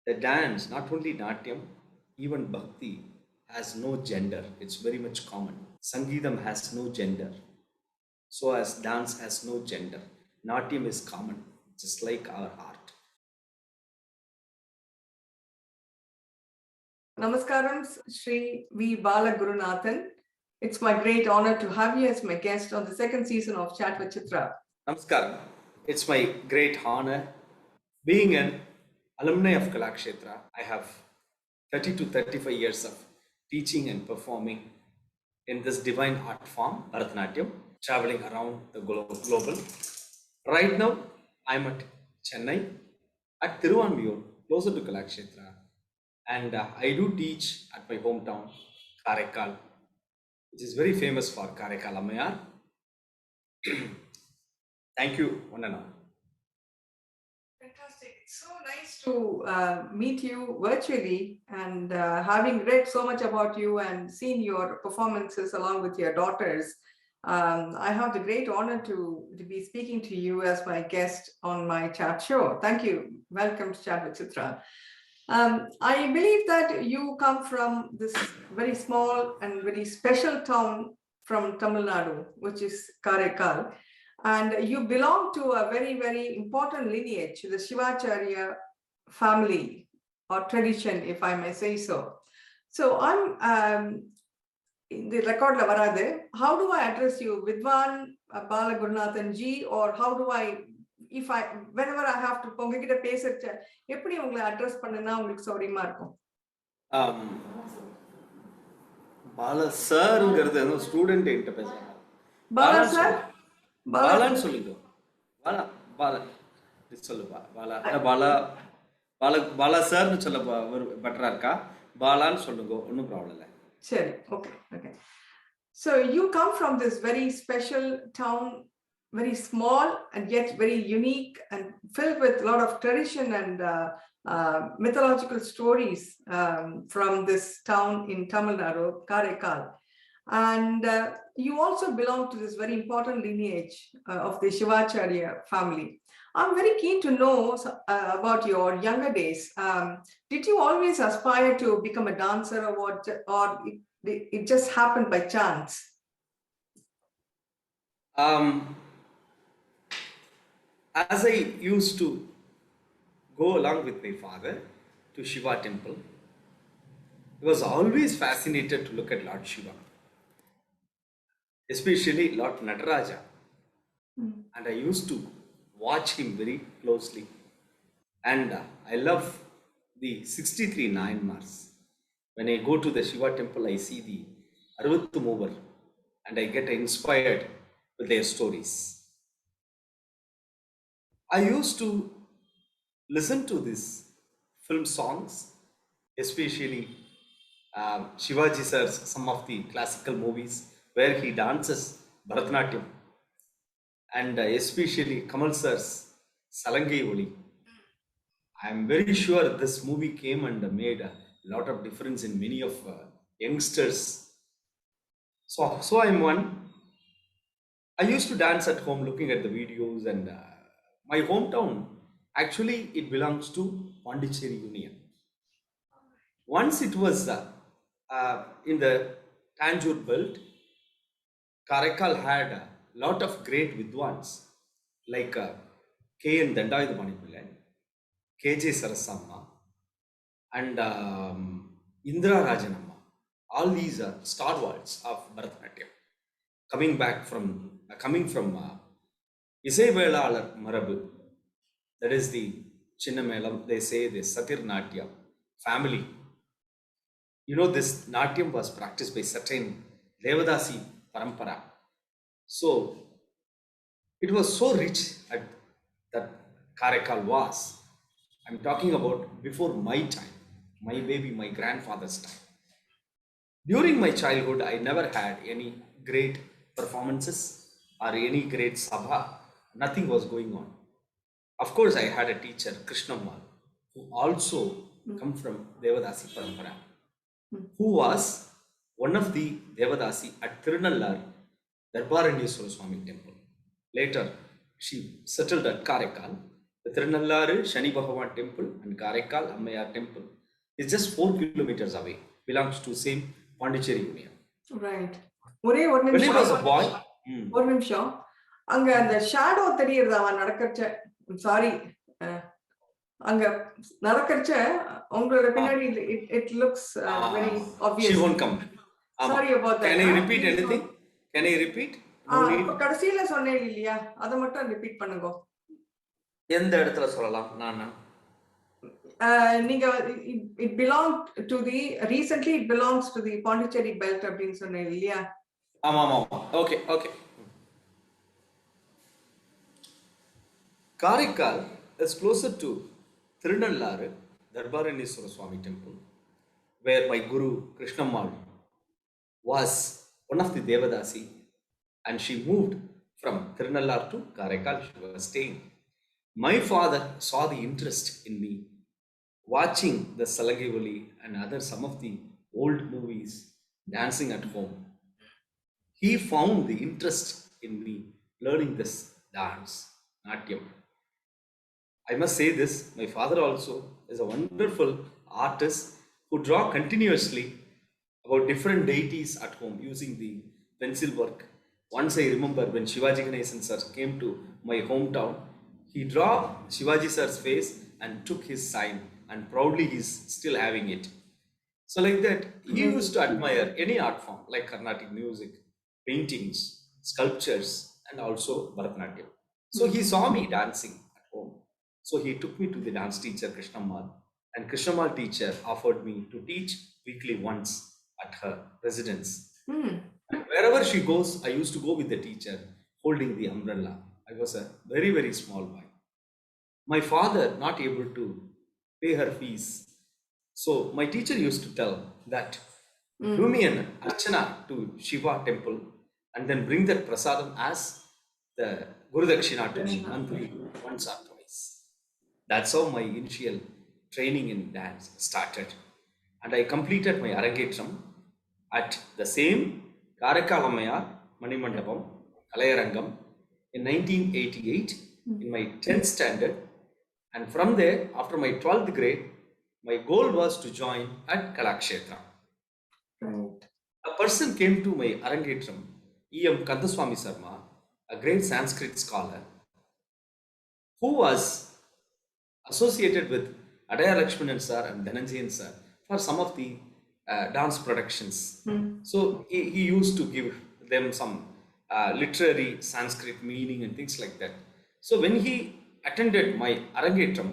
The dance, not only Natyam, even Bhakti has no gender. It's very much common. Sangeetam has no gender. So as dance has no gender. Natyam is common, just like our art. Namaskaram, Shri.V.Balagurunathan. It's my great honor to have you as my guest on the second season of Chat with Chithra. Namaskaram. It's my great honor. Being an alumni of Kalakshetra, I have 30 to 35 years of teaching and performing in this divine art form, Bharatanatyam, traveling around the global. Right now, I'm at Chennai, at Thiruvanmiyur, closer to Kalakshetra, and I do teach at my hometown, Karaikkal, which is very famous for Karaikkal Ammayar. Thank you, one and all. Fantastic. It's so nice to meet you virtually, and having read so much about you and seen your performances along with your daughters. I have the great honor to be speaking to you as my guest on my chat show. Thank you. Welcome to Chat with Chithra. I believe that you come from this very small and very special town from Tamil Nadu, which is Karaikkal, and you belong to a very, very important lineage, the Sivacharya family or tradition, if I may say so. So I'm in the record la varade. How do I address you, Vidwan Balagurunathan ji, or how do I, if I, whenever I have to உங்ககிட்ட பேசறச்ச எப்படி உங்களை address பண்ணனா உங்களுக்கு சௌரியமா இருக்கும்? Bala சார்ங்கிறது student கிட்ட பேசுறாங்க. Bala sir, பாலான்னு சொல்லிக்கோ. Bala Bala சொல்லு. பாலா பாலா பாலா பாலா சார்னு சொல்ல பெட்டரா இருக்கா? பாலான்னு சொல்லுங்க, ஒன்றும் ப்ராப்ளம் இல்லை. சரி, okay okay. So you come from this very special town, very small and yet very unique and filled with a lot of tradition and mythological stories from this town in Tamil Nadu, Karaikkal. And you also belong to this very important lineage of the Sivacharya family. I'm very keen to know about your younger days. Did you always aspire to become a dancer, or what, or it just happened by chance? As I used to go along with my father to Shiva temple, I was always fascinated to look at Lord Shiva, especially Lord Nataraja. And I used to watch him very closely. And I love the 63 Nayanmars. When I go to the Shiva temple, I see the Aruvattu Mover and I get inspired with their stories. I used to listen to these film songs, especially Shivaji sir's, some of the classical movies where he dances Bharatanatyam, and especially Kamal sir's Salangai Oli. I am very sure this movie came and made a lot of difference in many of youngsters. So I'm one. I used to dance at home looking at the videos, and my hometown, actually it belongs to Pondicherry Union. Once it was in the Tanjore belt, Karaikal had a lot of great vidwans like K.N. Dandayudamanipillai, K.J. Sarasamma, and Indra Rajanamma. All these are stalwarts of Bharatanatyam, coming from Isaiveelalar Marabu, that is the Chinnamelam, they say the Satir Natya family. You know, this Natyam was practiced by certain Devadasi Parampara. So it was so rich that Karaikal was. I'm talking about before my time, my grandfather's time. During my childhood, I never had any great performances or any great sabha. Nothing was going on. Of course, I had a teacher, Krishnanjali, who also come from Devadasi Parampara, who was one of the Devadasi at Tirunallar Darbaranyeswara Swami temple. Later, she settled at Karaikal. The Tirunalluru Shani Bhagavan temple and Karaikkal Ammayar temple is just 4 kilometers away. Belongs to same Pondicherry union. Right. ஒரே ஒரு When I was நிமிஷம் a boy, ஒரு நிமிஷம் அங்க அந்த shadow தெரியுது அவன் நடக்கச்ச sorry அங்க நடக்கச்ச உங்களோட பின்னாடி it looks very obvious. she won't come. Sorry about that. Can I repeat anything? Can I repeat? No need. இப்ப கடைசியில சொன்னேன் இல்லையா அத மட்டும் ரிப்பீட் பண்ணுங்க. எந்த இடத்துல சொல்லலாம் நான் நீங்க it belonged to the recently it belongs to the Pondicherry belt அப்படினு சொன்னேன் இல்லையா? ஆமா ஆமா okay okay. Karaikal is closer to Tirunalluru Darbaraneshwara Swami temple, where my guru Krishnanjali was one of the Devadasi, and she moved from Tirunalluru to Karaikal. She was staying. My father saw the interest in me watching the Salagivali and other some of the old movies, dancing at home. He found the interest in me learning this dance, Natyam. I must say this, my father also is a wonderful artist who draw continuously about different deities at home using the pencil work. Once I remember when Shivaji Ganesan sir came to my hometown, he draw Shivaji sir's face and took his sign, and proudly he's still having it. So like that, he used to admire any art form like Carnatic music, paintings, sculptures, and also Bharatanatyam. So he saw me dancing at home. So he took me to the dance teacher Krishnanjali, and Krishnanjali teacher offered me to teach weekly once at her residence. And wherever she goes, I used to go with the teacher holding the umbrella. I was a very, very small boy. My father not able to pay her fees. So my teacher used to tell that do me an archana to Shiva temple and then bring that prasadam as the Guru Dakshina to me monthly once or twice. That's how my initial training in dance started. And I completed my Arangetram at the same Karaikkal Manimandapam, Kalayarangam in 1988 in my 10th standard. And from there, after my 12th grade, my goal was to join at Kalakshetra. Right. A person came to my Arangetram, E.M. Kandaswami Sarma, a great Sanskrit scholar, who was associated with Adaya Lakshmanan sir and Dhananjayan sir for some of the dance productions. So he used to give them some literary Sanskrit meaning and things like that. So when he attended my Arangetram,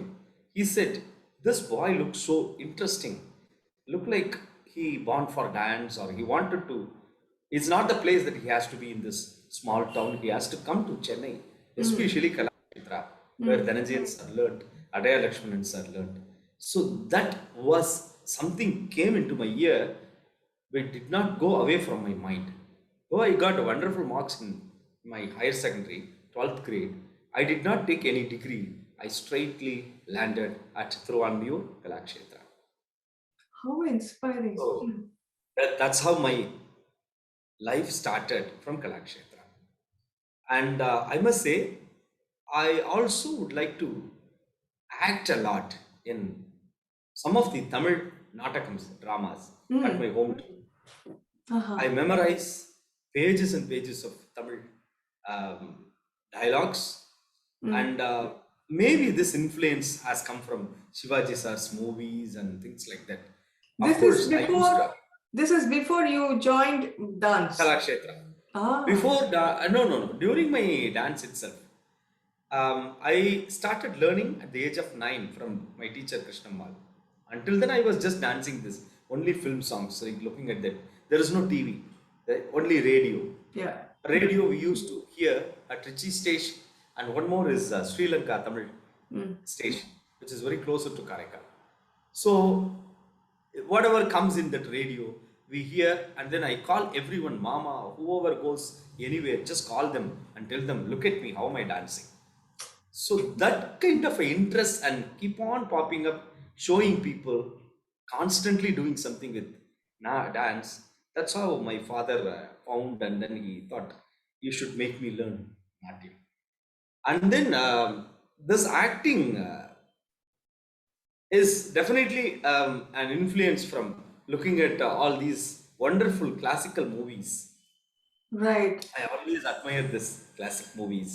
he said, this boy looks so interesting. Look like he born for dance, or he wanted to. It's not the place that he has to be in this small town. He has to come to Chennai, especially Kalakshetra, where Dhananjayan sir learned, Adaya Lakshmanan sir learned. So that was something came into my ear, but did not go away from my mind. Though I got wonderful marks in my higher secondary, 12th grade, I did not take any degree. I straightly landed at Thiruvandiyur, Kalakshetra. How inspiring. So that's how my life started from Kalakshetra. And I must say, I also would like to act a lot in some of the Tamil Natakams, dramas at my hometown. I memorize pages and pages of Tamil dialogues. And maybe this influence has come from Shivaji sir's movies and things like that. This is before you joined dance. Kalakshetra. Before, no. During my dance itself, I started learning at the age of 9 from my teacher Krishnanjali. Until then, I was just dancing this only film songs. Like looking at that, there is no TV, only radio. Yeah. Radio we used to hear at Trichy station. And one more is Sri Lanka Tamil station, which is very closer to Karaikkal. So, whatever comes in that radio, we hear, and then I call everyone, Mama, whoever goes anywhere, just call them and tell them, look at me, how am I dancing? So, that kind of interest and keep on popping up, showing people, constantly doing something with dance. That's how my father found, and then he thought, you should make me learn Natyam. And then this acting is definitely an influence from looking at all these wonderful classical movies. Right. I always admire this classic movies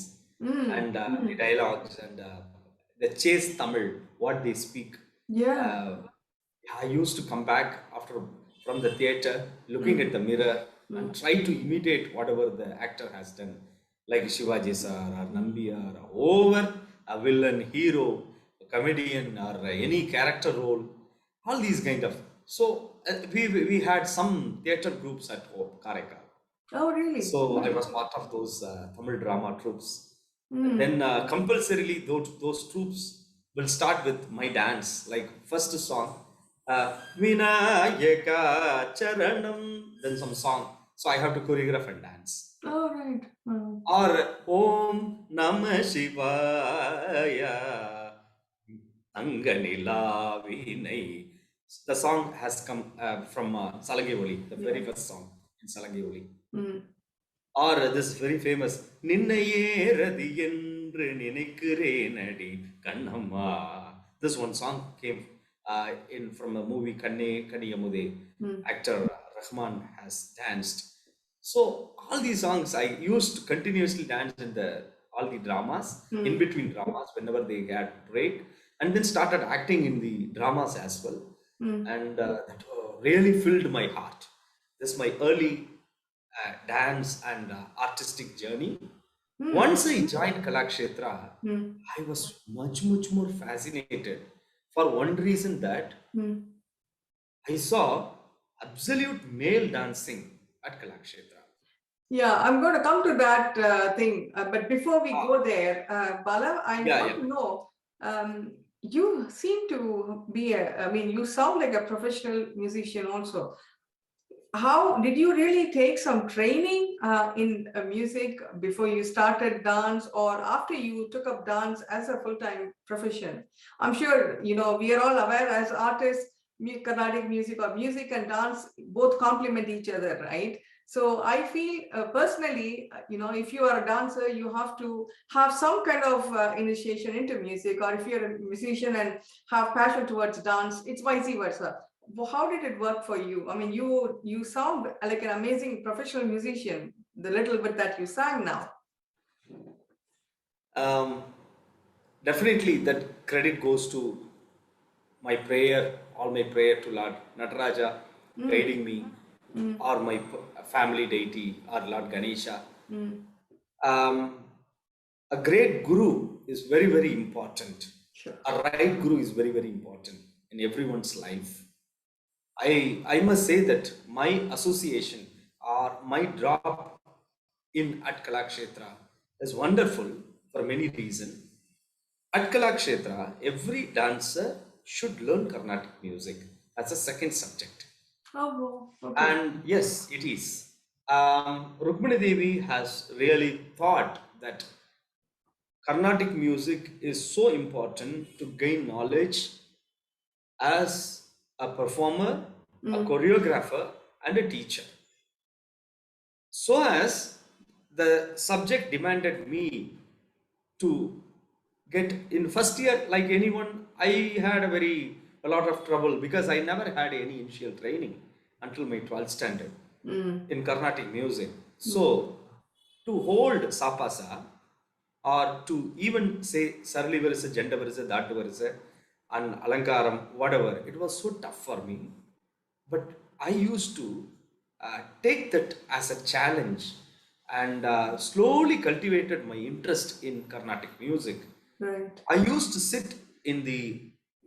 Mm. and the dialogues and the chase Tamil, what they speak. Yeah. Uh, I used to come back after from the theater, looking Mm. at the mirror and Mm. try to imitate whatever the actor has done, like Shivaji sir or Nambiar, or over a villain, hero, a comedian, or any character role, all these kind of. So we had some theater groups at home, Karaikal. Oh, really? So I was part of those Tamil drama troops. Mm. Then compulsorily those troops will start with my dance. Like first song, Vinayaka Charanam, then some song. So I have to choreograph and dance. Oh, right. Mm. Or Om Namah Shivaya Anganila Vinay. The song has come from Salangi Oli, the very Yeah. first song in Salangi Oli. Mm. Or this very famous நின்னையே ரதி என்று நினைக்கிறேனடி Kannamma. This one song came in from a movie Kanne Kaniyamude. Mm. Actor Rahman has danced. So all these songs I used to continuously dance in the all the dramas, in Mm. between dramas whenever they had break, and then started acting in the dramas as well. Mm. And that really filled my heart. This is my early dance and artistic journey. Mm. Once I joined Kalakshetra, Mm. I was much more fascinated for one reason that Mm. I saw absolute male dancing at Kalakshetra. Yeah, I'm going to come to that thing. But before we Ah, go there, Bala, I yeah, want yeah. to know, you seem to be I mean, you sound like a professional musician also. How did you really take some training in music before you started dance or after you took up dance as a full-time profession? I'm sure, we are all aware as artists, Carnatic music or music and dance both complement each other, right? So I feel personally, if you are a dancer, you have to have some kind of initiation into music, or if you're a musician and have passion towards dance, it's vice versa. Well, how did it work for you? I mean, you sound like an amazing professional musician, the little bit that you sang now. Um, Definitely that credit goes to my prayer, all my prayer to Lord Nataraja Mm. guiding me, Mm. or my family deity, or Lord Ganesha. Mm. Um, a great guru is very important. Sure. A right guru is very important in everyone's life. I must say that my association or my drop in at Kalakshetra is wonderful for many reasons. At Kalakshetra, every dancer should learn Carnatic music as a second subject. Oh, okay. And yes, it is. Rukmini Devi has really thought that Carnatic music is so important to gain knowledge as a performer, a Mm. choreographer, and a teacher. So as the subject demanded me to get in first year, like anyone, I had a lot of trouble because I never had any initial training until my 12th standard Mm. in Carnatic music. Mm. So to hold sapasa or to even say Sarali Varisa, Janda Varisa, Dhat Varisa, and Alankaram, whatever, it was so tough for me. But I used to take that as a challenge and slowly cultivated my interest in Carnatic music. Right. I used to sit in the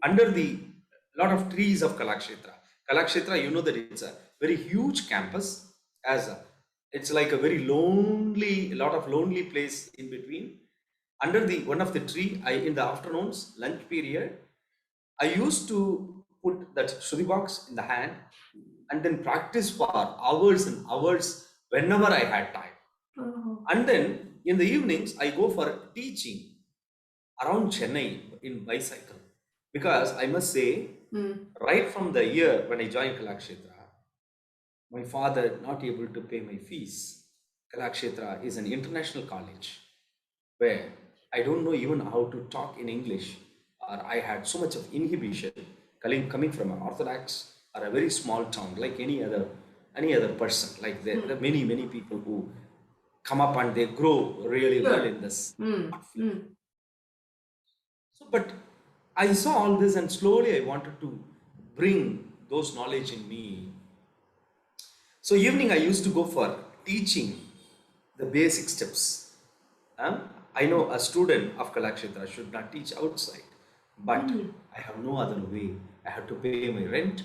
under the lot of trees of Kalakshetra. Kalakshetra, you know that it's a very huge campus. It's like a very lonely, a lot of lonely place in between. Under the one of the tree, I in the afternoons lunch period, I used to put that Shruti box in the hand and then practice for hours and hours whenever I had time. Oh. And then in the evenings, I go for teaching around Chennai in bicycle. Because I must say, Mm. right from the year when I joined Kalakshetra, my father not able to pay my fees. Kalakshetra is an international college where I don't know even how to talk in English, or I had so much of inhibition coming from an Orthodox or a very small town like any other person. Like there are many people who come up and they grow really well Sure. in this Mm, art field. mm, So, but I saw all this and slowly I wanted to bring those knowledge in me. So evening I used to go for teaching the basic steps. I know a student of Kalakshetra should not teach outside, but mm, I have no other way. I have to pay my rent,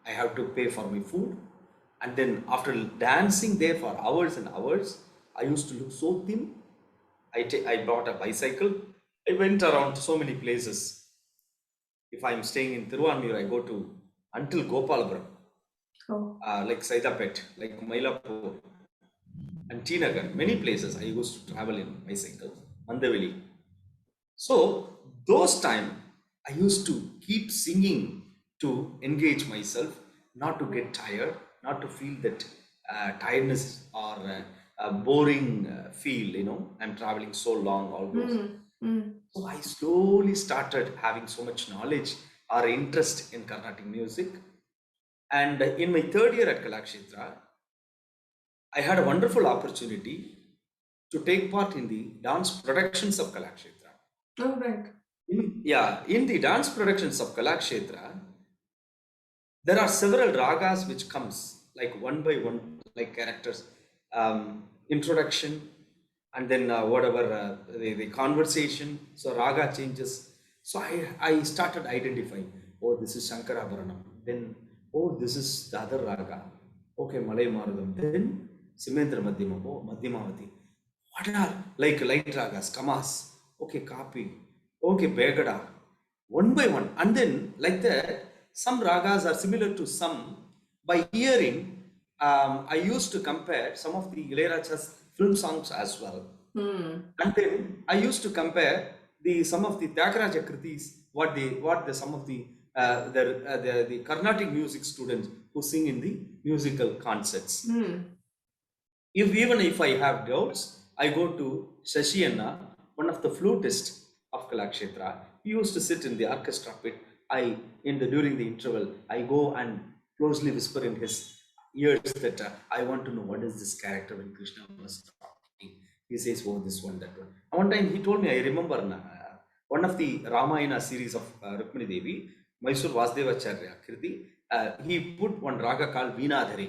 I have to pay for my food, and then after dancing there for hours and hours, I used to look so thin. I bought a bicycle. I went around so many places. If I'm staying in Thiruvanmiyur, I go to until Gopalapuram, oh, like Saidapet, like Mailapur, and T Nagar. Many places I used to travel in bicycle, Mandaveli. So those time I used to keep singing to engage myself, not to get tired, not to feel that tiredness or boring feel. I'm traveling so long, all those. mm, mm, So I slowly started having so much knowledge or interest in Carnatic music. And in my third year at Kalakshetra, I had a wonderful opportunity to take part in the dance productions of Kalakshetra. oh, right. In the dance productions of Kalakshetra, there are several ragas which comes like one by one, like characters, introduction, and then whatever the conversation. So raga changes. So I started identifying, oh, this is Shankarabharanam, then oh, this is the other raga, okay, Malay Marudam, then Simendra Madhyamam, oh, Madhyamavati. What are like light ragas, kamas, okay, kapi, okay, begada, one by one. And then like that, some ragas are similar to some. By hearing, I used to compare some of the Ilayaraja's film songs as well. Mm, And then I used to compare the some of the Tyagaraja kritis, what the some of the Carnatic music students who sing in the musical concerts. mm. Even if I have doubts, I go to Shashi, one of the flutists of Kalakshetra. He used to sit in the orchestra pit. During the interval, I go and closely whisper in his ears that I want to know what is this character when Krishna was talking. He says, "Oh, this one, that one." And one time he told me, I remember one of the Ramayana series of Rukmini Devi, Mysore Vasudevacharya Kirti. He put one raga called Veenadhari.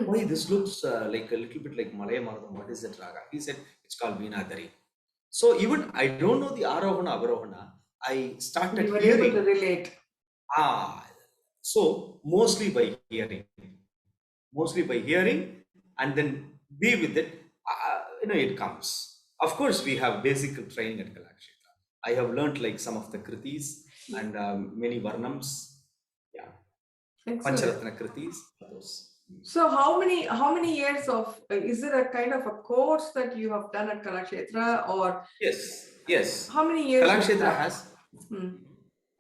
Why this looks like a little bit like Malaya Maradam? What is that raga? He said it's called Veenadhari. So even I don't know the Arohana Avarohana, I started You were able to hearing. relate. Ah, so mostly by hearing, and then be with it. It comes. Of course, we have basic training at Kalakshetra. I have learned like some of the kritis and many varnams. Yeah, Excellent. Pancharatna kritis. Those. So how many years of is it a kind of a course that you have done at Kalakshetra, or Yes. how many years is Kalakshetra that? has Mm.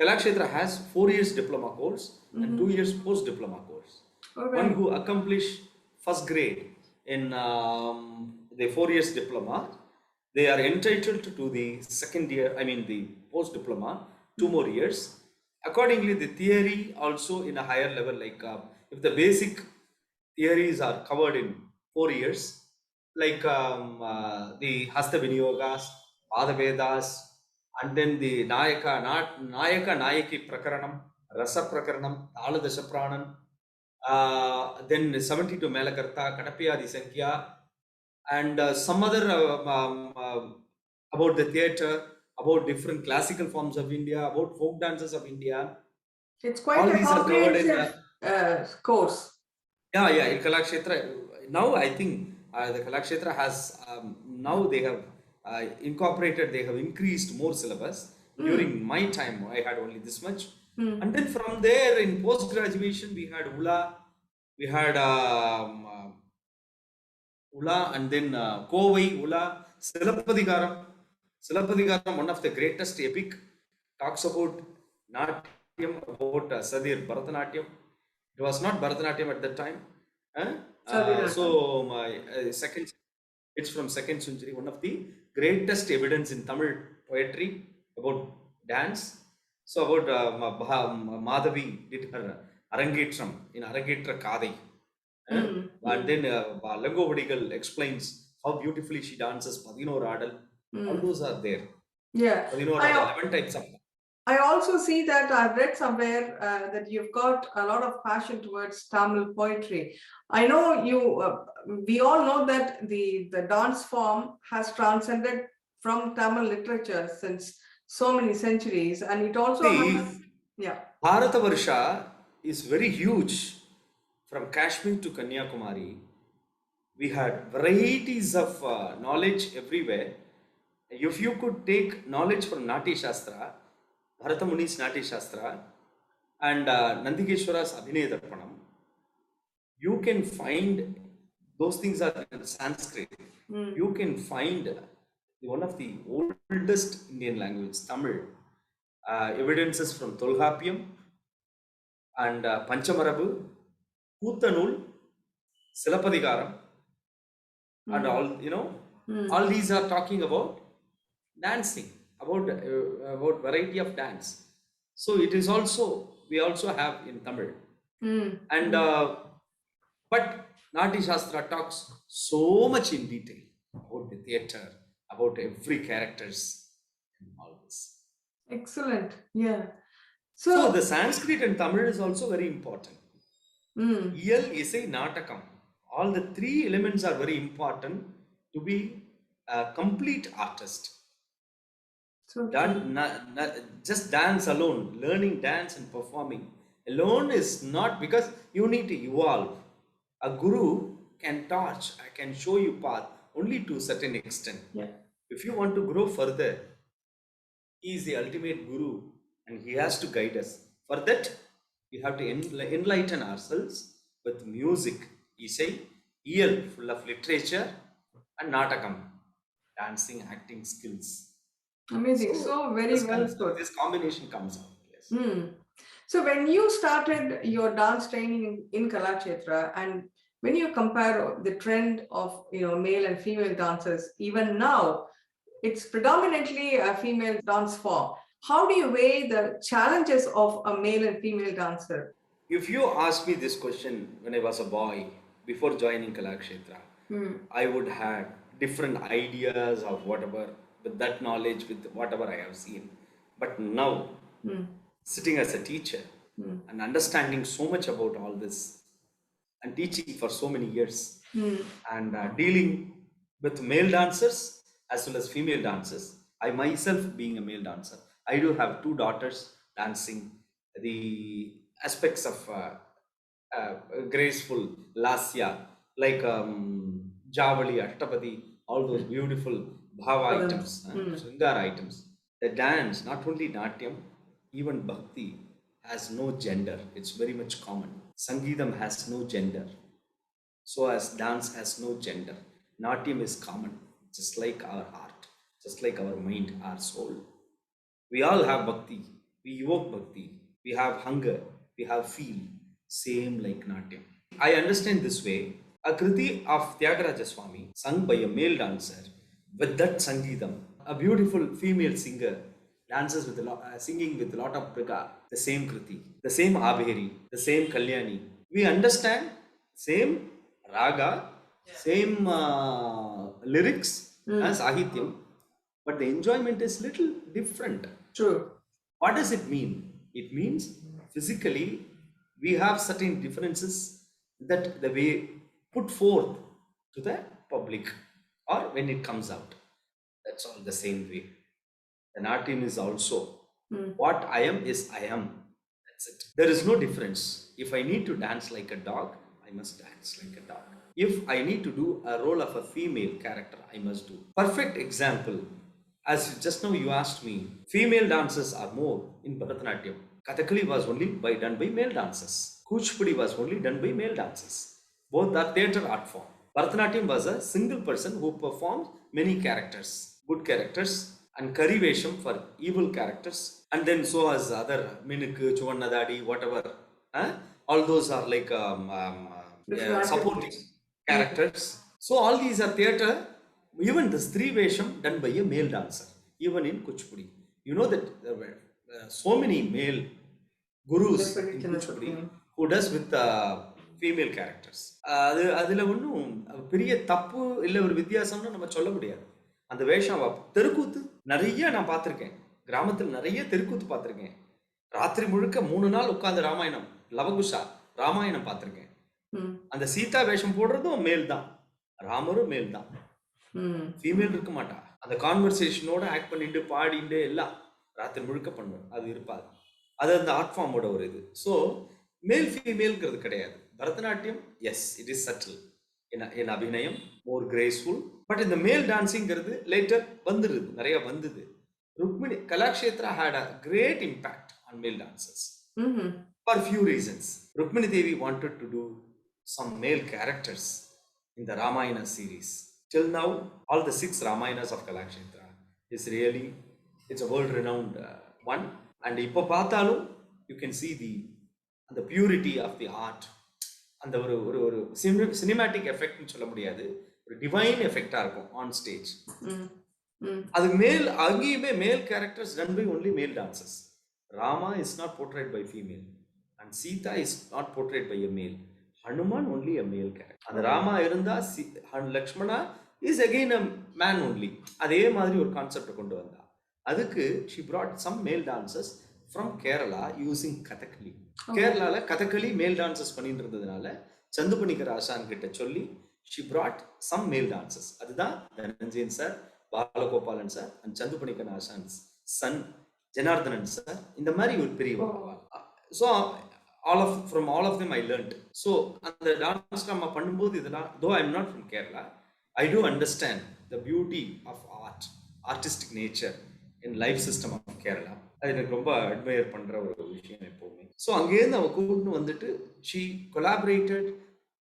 Kalakshetra has 4 years diploma course and Mm-hmm. 2 years post diploma course. All One right. who accomplish first grade in the 4 years diploma, they are entitled to the second year. I mean the post diploma, 2 more years. Accordingly, the theory also in a higher level. Like if the basic theories are covered in 4 years, like the Hasta Vinyogas, Adavedas, and then the Nayaka Nayaki Prakaranam, Rasa Prakaranam, Taladasha Pranam, then 72 Melakarta, Katapiyadi Sankhya, and some other about the theatre, about different classical forms of India, about folk dances of India. It's quite All a these are covered in comprehensive course. in Kalakshetra. Now I think the Kalakshetra has now they have incorporated, they have increased more syllabus. During my time, I had only this much. And then from there, in post graduation, we had ULA, we had ULA, and then Kovai, ULA, Silapadikaram. Silapadikaram, one of the greatest epic, talks about Natyam, about Sadir Bharatanatyam. It was not Bharatanatyam at that time. Sadhinatam. So my second, it's from second century. One of the greatest evidence in Tamil poetry about dance. So about Madhavi did her Arangetram in Arangetra Kadai. And then Langovadigal explains how beautifully she dances Padino Radal. All those are there. Yeah. Padino Radal, 11 types of. I also see that I've read somewhere that you've got a lot of passion towards Tamil poetry. I know you, we all know that the dance form has transcended from Tamil literature since so many centuries, and it also has, yeah. Bharatavarsha is very huge. From Kashmir to Kanyakumari, we had varieties of knowledge everywhere. If you could take knowledge from Nati Shastra, Bharata Muni's Nati Shastra, and Nandikeshwara's Abhinaya Darpanam, you can find those things are in Sanskrit. You can find one of the oldest Indian language, Tamil, evidences from Tolkappiyam and Panchamarabu, Kuttanul, Silappadigaram, and all, all these are talking about dancing, about variety of dance. So it is also, we also have in Tamil. And but Nati Shastra talks so much in detail about the theatre, about every characters and all this. Excellent. Yeah. So the Sanskrit and Tamil is also very important. Iyal, Isai, Natakam, all the three elements are very important to be a complete artist. So just dance alone, learning dance and performing alone is not, because you need to evolve. A guru can touch, I can show you path only to a certain extent. Yeah. If you want to grow further, he is the ultimate guru and he has to guide us. For that, we have to enlighten ourselves with music, isai, iyal, full of literature, and natakam, dancing, acting skills. Amazing. So very well put. This combination comes out. Yes. So when you started your dance training in Kalakshetra, and when you compare the trend of male and female dancers, even now, it's predominantly a female dance form. How do you weigh the challenges of a male and female dancer? If you ask me this question when I was a boy, before joining Kalakshetra, I would have different ideas of whatever, with that knowledge, with whatever I have seen. But now, sitting as a teacher and understanding so much about all this and teaching for so many years and dealing with male dancers as well as female dancers, I myself being a male dancer, I do have 2 daughters dancing the aspects of graceful lasya, like Javali, Ashtapadi, all those beautiful bhava items, Shringara items. The dance, not only Natyam, even Bhakti has no gender. It's very much common. Sangeetam has no gender. So as dance has no gender. Natyam is common, just like our heart, just like our mind, our soul. We all have Bhakti. We evoke Bhakti. We have hunger. We have feel. Same like Natyam. I understand this way. A kriti of Tyagaraja Swami, sung by a male dancer, with that Sangeetam, a beautiful female singer dances with singing with a lot of praga, the same kriti, the same abheri, the same kalyani. We understand same raga, same lyrics as sahityam, but the enjoyment is little different. True. What does it mean? It means physically we have certain differences that the way put forth to the public or when it comes out. That's all the same way. The Natyam is also what I am is I am. That's it. There is no difference. If I need to dance like a dog, I must dance like a dog. If I need to do a role of a female character, I must do. Perfect example. As just now you asked me, female dancers are more in Bharatanatyam. Kathakali was only done by male dancers. Kuchipudi was only done by male dancers. Both are theatre art form. Bharatanatyam was a single person who performed many characters, good characters, and Karivesham for evil characters. And then so as other Minuk, Chuvannadadi, whatever. All those are like supporting characters. So all these are theatre, Even the Stree Vesham done by a male dancer, even in Kuchipudi. You know that there were so many male gurus in Kuchipudi who does with female characters. அது அதில் ஒன்றும் பெரிய தப்பு இல்லை ஒரு வித்தியாசம்னு நம்ம சொல்ல முடியாது. அந்த வேஷம் தெருக்கூத்து நிறைய நான் பார்த்துருக்கேன். கிராமத்தில் நிறைய தெருக்கூத்து பார்த்துருக்கேன். ராத்திரி முழுக்க 3 நாள் உட்காந்து ராமாயணம், லவகுஷா ராமாயணம் பார்த்துருக்கேன். அந்த சீதா வேஷம் போடுறதும் மேல் தான், ராமரும் மேல் தான், ஃபீமேல் இருக்க மாட்டா. அந்த கான்வர்சேஷனோட ஆக்ட் பண்ணிட்டு பாடிட்டு எல்லாம் ராத்திரி முழுக்க பண்ணுவேன். அது இருப்பாது. அது அந்த ஆர்ட் ஃபார்மோட ஒரு இது. ஸோ மேல் ஃபீமேல்ங்கிறது கிடையாது. Bharatanatyam as it is subtle and abhinayam, more graceful. But இந்த மேல் டான்ஸிங்கிறது லேட்டர் வந்துடுது, நிறைய வந்தது. Rukmini, Kalakshetra had a great impact on male dancers for few reasons. Rukmini Devi wanted to do some male characters in the Ramayana series. Till now, all the 6 Ramayanas of Kalakshetra is really, it's a world-renowned one. And ipo paathalum, you can see the purity of the art. And the cinematic effect nu solla mudiyadhu, ஒரு divine effect ah irukum on stage. அது மேல் அங்கேயுமே மேல் characters done by only male dancers. Rama is not portrayed by female and Sita is not portrayed by a male. Hanuman only a male character. அந்த ராமா இருந்தா Lakshmana is again a man only. அதே மாதிரி ஒரு concept கொண்டு வந்தா. அதுக்கு she brought some male dancers from Kerala using Kathakali. கேரளால கதகளி மேல் டான்சஸ் பண்ணிட்டு இருந்ததுனால சந்துபனிகர் ஆசான் கிட்ட சொல்லி she brought some male dancers. அதுதான் Dhananjayan sir, Balagopalan sir and Chandu Panicker ஆசான் சன் ஜனார்தனன் சார். இந்த மாதிரி ஒரு பெரிய so from all of them I learned. So அந்த டான்ஸ் நம்ம பண்ணும்போது இதெல்லாம், though I am not from Kerala, I do understand the beauty of art, artistic nature in life system of Kerala. அது எனக்கு ரொம்ப அட்மையர் பண்ற ஒரு விஷயம் எப்பவுமே. ஸோ அங்கேருந்து அவ கூப்பிட்டு வந்துட்டு she collaborated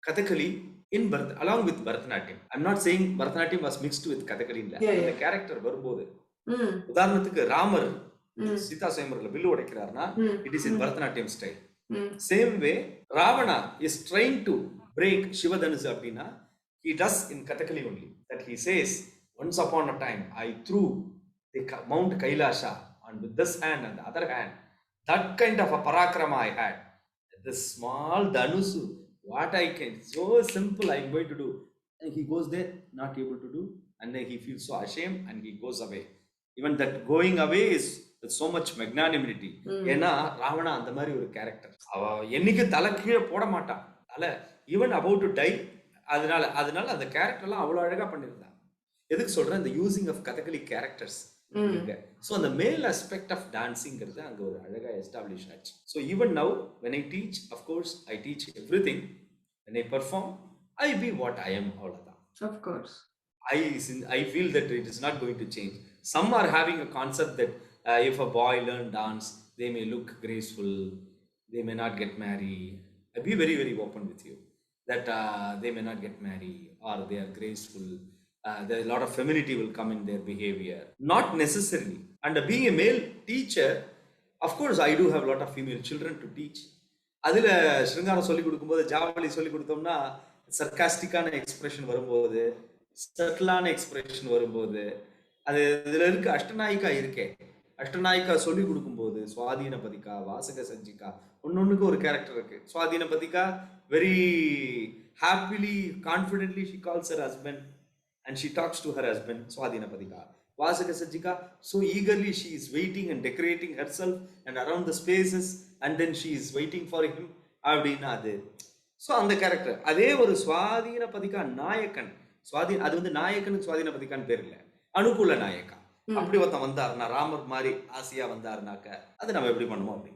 Kathakali in along with Bharatanatyam. I'm not saying Bharatanatyam was mixed with Kathakali. இந்த கேரக்டர் வரும்போது உதாரணத்துக்கு ராமர் சீதா சுயம்பர்ல வில்லு உடைக்கிறார்னா it is in Bharatanatyam style. Same way Ravana is trying to break Shivadhanush அப்படின்னா he does in Kathakali only. That he says, once upon a time I threw the Mount Kailasha and with this hand and the other hand, that kind of a parakrama I had. This small Dhanusu, what I can, so simple I'm going to do. And he goes there, not able to do, and then he feels so ashamed and he goes away. Even that going away is with so much magnanimity. ஏன்னா ராவணா அந்த மாதிரி ஒரு character. அவ என்னைக்கு தலை கீழே போட மாட்டான், தலை ஈவன் அபவுட் டு டை. அதனால அந்த கேரக்டர்லாம் அவ்வளோ அழகா பண்ணியிருந்தான். எதுக்கு சொல்றேன், இந்த using of Kathakali characters. So அந்த மேல் aspect ஆஃப் டான்ஸிங்கிறது அங்கே ஒரு அழகாக எஸ்டாப்ளிஷ் ஆச்சு. So even now when I teach, of course I teach everything. When I perform, I be what I am, அவ்வளோதான். Of course. I feel that it is not going to change. Some are having a concept that if a boy learn dance, they may look graceful, they may not get married. I be very, very open with you that they may not get married or they are graceful. There a lot of femininity will come in their behavior. Not necessarily. And being a male teacher, of course I do have a lot of female children to teach. அதில் ஸ்ருங்காரம் சொல்லிக் கொடுக்கும்போது, ஜாவலி சொல்லிக் கொடுத்தோம்னா சர்காஸ்டிக்கான expression வரும்போது, சட்டிலான expression வரும்போது, அது இதில் இருக்க அஷ்டநாயிகா இருக்கே, அஷ்டநாயிகா சொல்லிக் கொடுக்கும்போது சுவாதீன பதிகா, வாசக சஞ்சிகா, ஒன்னொன்றுக்கு ஒரு கேரக்டர் இருக்கு. சுவாதீன பதிகா very happily, confidently she calls her husband and she talks to her husband, Swadhina Padika. Vasaka Sajjika, so eagerly she is waiting and decorating herself and around the spaces, and then she is waiting for him. அப்படின்னா அது so அந்த character. அதே ஒரு சுவாதீன பதிகா நாயக்கன், அது வந்து நாயக்கனுக்கு சுவாதீன பதிகான்னு பேர் இல்லை, அனுகூல நாயக்கா. அப்படி ஒருத்தன் வந்தாருன்னா, ராமர் மாதிரி ஆசையா வந்தாருனாக்க அது நம்ம எப்படி பண்ணுவோம் அப்படி.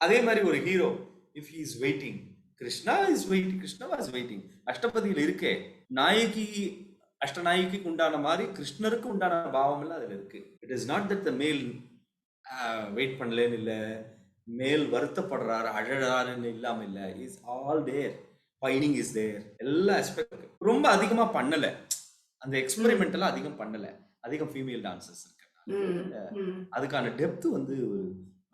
அதே மாதிரி ஒரு hero, if he is waiting, Krishna is waiting, Krishna was waiting. அஷ்டபதியில் இருக்கே நாயகி, அஷ்டநாயகிக்கு உண்டான மாதிரி கிருஷ்ணருக்கு உண்டான பாவம் எல்லாம் அதுல இருக்கு. It is not that the male wait பண்ணலன்னு இல்லை, மேல் வருத்தப்படுறாரு அழறாருன்னு இல்லாம இல்லை. Is all there, pining is there, எல்லா ஆஸ்பெக்ட். ரொம்ப அதிகமா பண்ணல, அந்த எக்ஸ்பெரிமெண்ட் எல்லாம் அதிகம் பண்ணல, அதிகம் ஃபீமேல் டான்சர்ஸ் இருக்கு, அதுக்கான டெப்த் வந்து.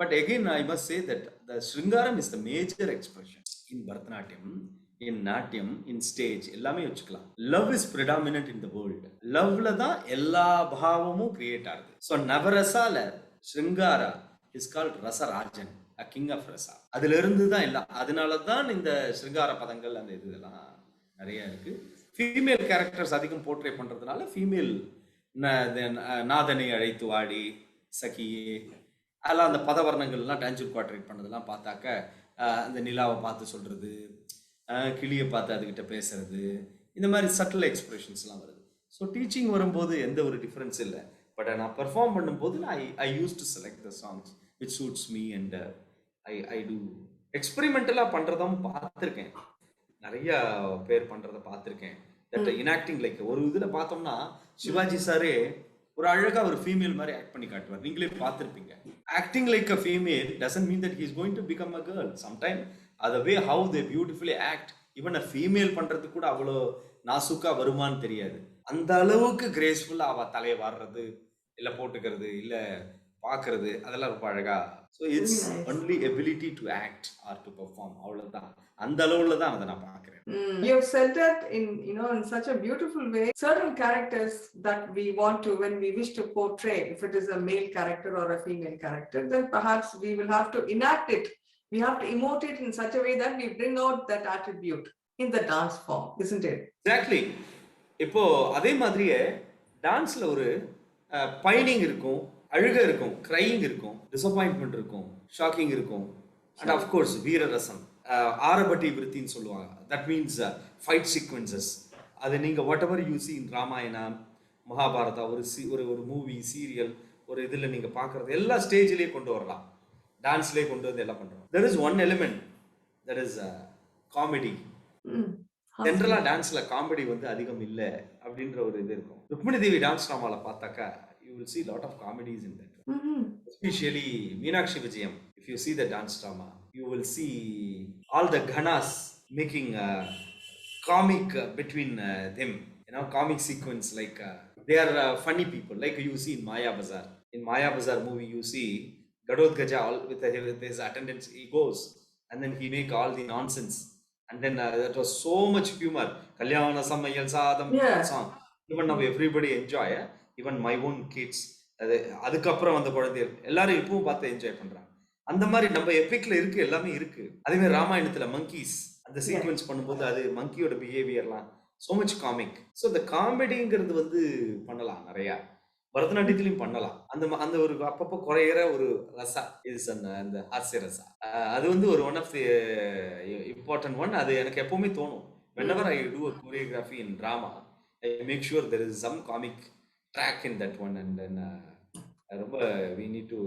But again I must say that the shringaram is the major expression in Bharatanatyam. In natyam, in stage எல்லாமே வச்சுக்கலாம். Love is predominant in the world. லவ்ல தான் எல்லா பாவமும் கிரியேட் ஆகுது. ஸோ நவரசால shringara is called rasarajan, a king of rasa. அதுல இருந்து தான் எல்லாம். அதனால தான் இந்த ஸ்ருங்கார பதங்கள் அந்த இதெல்லாம் நிறைய இருக்கு. ஃபீமேல் கேரக்டர்ஸ் அதிகம் போர்ட்ரே பண்றதுனால ஃபீமேல் நாதனை அழைத்து வாடி சகியே அதெல்லாம் அந்த பதவர்ணங்கள்லாம் டான்ஜூர் குவாட்ரேட் பண்ணதெல்லாம் பார்த்தாக்க அந்த நிலாவை பார்த்து சொல்றது, கிளியை பார்த்து அதுகிட்ட பேசுறது, இந்த மாதிரி சட்டில் எக்ஸ்பிரஷன்ஸ்லாம் வருது. ஸோ டீச்சிங் வரும்போது எந்த ஒரு டிஃப்ரென்ஸ் இல்லை. பட் நான் பெர்ஃபார்ம் பண்ணும்போது I use to select the songs which suits me and I do எக்ஸ்பெரிமெண்டலாக பண்ணுறதும் பார்த்துருக்கேன். நிறைய பேர் பண்ணுறதை பார்த்துருக்கேன். தட் இன்ஆக்டிங் லைக் ஒரு இதில் பார்த்தோம்னா சிவாஜி சாரே ஒரு அழகா ஒரு ஃபீமேல் மாதிரி ஆக்ட் பண்ணி காட்டுவார். நீங்களே பார்த்துருப்பீங்க. Acting like a female doesn't mean that he is going to become a girl. Sometime அது way how they beautifully act, even a female பண்றதுக்கு கூட அவ்வளோ நாசுக்கா வருமானு தெரியாது. அந்த அளவுக்கு கிரேஸ்ஃபுல்லா அவ தலையை வாடுறது, இல்ல போட்டுக்கிறது, இல்ல பார்க்கறது, அதெல்லாம் ரொம்ப அழகா. So it's only ability to act or to perform, அவ்வளவுதான். அந்த அளவுல தான் அதை நான் பார்க்கிறேன். You have said that in in such a beautiful way. Certain characters that we want to, when we wish to portray, if it is a male character or a female character, then perhaps we will have to enact it. We have to emote it in such a way that we bring out that attribute in the dance form, isn't it? Exactly. இப்போ அதே மாதிரியே டான்ஸ்ல ஒரு பைனிங் இருக்கும், அழுக இருக்கும், crying இருக்கும், disappointment இருக்கும், shocking இருக்கும், அண்ட் ஆஃப்கோர்ஸ் வீரரசம், ஆரபட்டி விருத்தின்னு சொல்லுவாங்க. That means fight sequences. அது நீங்கள் வாட் எவர் யூ சி இன் ராமாயணா, மகாபாரதா, ஒரு மூவி, சீரியல், ஒரு இதில் நீங்கள் பார்க்குறது எல்லா ஸ்டேஜ்லேயே கொண்டு வரலாம். டான்ஸ்லேயே கொண்டு வந்து எல்லாம் பண்ணுறோம். There is one element, that is comedy. ஜென்ரலாக டான்ஸில் காமெடி வந்து அதிகம் இல்லை அப்படின்ற ஒரு இது இருக்கும். ருக்மிணி தேவி டான்ஸ் ட்ராமாவில் பார்த்தாக்கா you will see lot of comedies in that. Especially Meenakshi Vijayam, if you see the dance drama, you will see all the ghanas making comic between them, comic sequence, like they are funny people, like you see in Maya Bazaar. In Maya Bazaar movie you see Gadot Gaja with his attendants, he goes and then he make all the nonsense, and then that was so much humor. Kalyana Samayal Sadam song, even now everybody enjoy, even my own kids. அதுக்கப்புறம் அந்த குழந்தைகள் எல்லாரும் இப்பவும் பார்த்து enjoy பண்றாங்க. அந்த மாதிரி நம்ம எபிக்ல இருக்கு, எல்லாமே இருக்கு. அதே மாதிரி ராமாயணத்துல மங்கீஸ் அந்த சீக்வன்ஸ் பண்ணும்போது அது மங்கியோட பிஹேவியர்லாம் சோ மச் காமிக். ஸோ இந்த காமெடிங்கிறது வந்து பண்ணலாம், நிறைய பரதநாட்டியத்திலையும் பண்ணலாம். அந்த ஒரு அப்பப்போ குறையிற ஒரு ரசா இஸ் அந்த ஹாஸ்ய ரசா, அது வந்து ஒரு one of the important one. அது எனக்கு எப்பவுமே தோணும். whenever I do a choreography in drama, I make sure there is some comic track in that one, and then we need to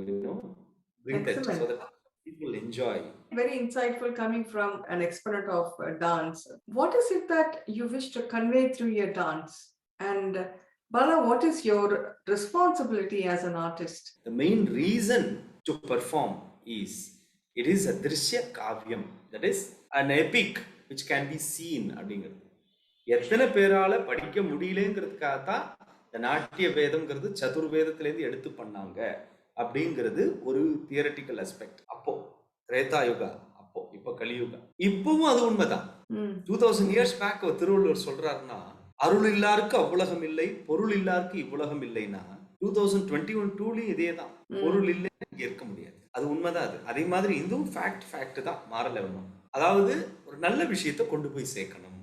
bring Excellent. That so that people enjoy. Very insightful coming from an exponent of dance. What is it that you wish to convey through your dance? And Bala, what is your responsibility as an artist? The main reason to perform is it is a drishya kavyam, that is an epic which can be seen. அப்படிங்கிறது எத்தனை பேரால படிக்க முடியலங்கிறதுக்காக தான் இந்த நாட்டிய வேதம்ங்கிறது சதுர்வேதத்திலேருந்து எடுத்து பண்ணாங்க அப்படிங்கிறது ஒரு தியரட்டிக்கல் அஸ்பெக்ட். அப்போ திரேதாயுகா, அப்போ இப்போ கலியுகா, இப்பவும் அது உண்மைதான். 2000 years பேக் திருவள்ளுவர் சொல்றாருன்னா, அருள் இல்லாருக்கு அவ்வுலகம் இல்லை, பொருள் இல்லாருக்கு இவ்வுலகம் இல்லைன்னா 2021 இதே தான். பொருள் இல்லை இங்க இருக்க முடியாது. அது உண்மைதான். அது அதே மாதிரி இதுவும் ஃபேக்ட் தான், மாறல ஒண்ணும். அதாவது ஒரு நல்ல விஷயத்தை கொண்டு போய் சேர்க்கணும்,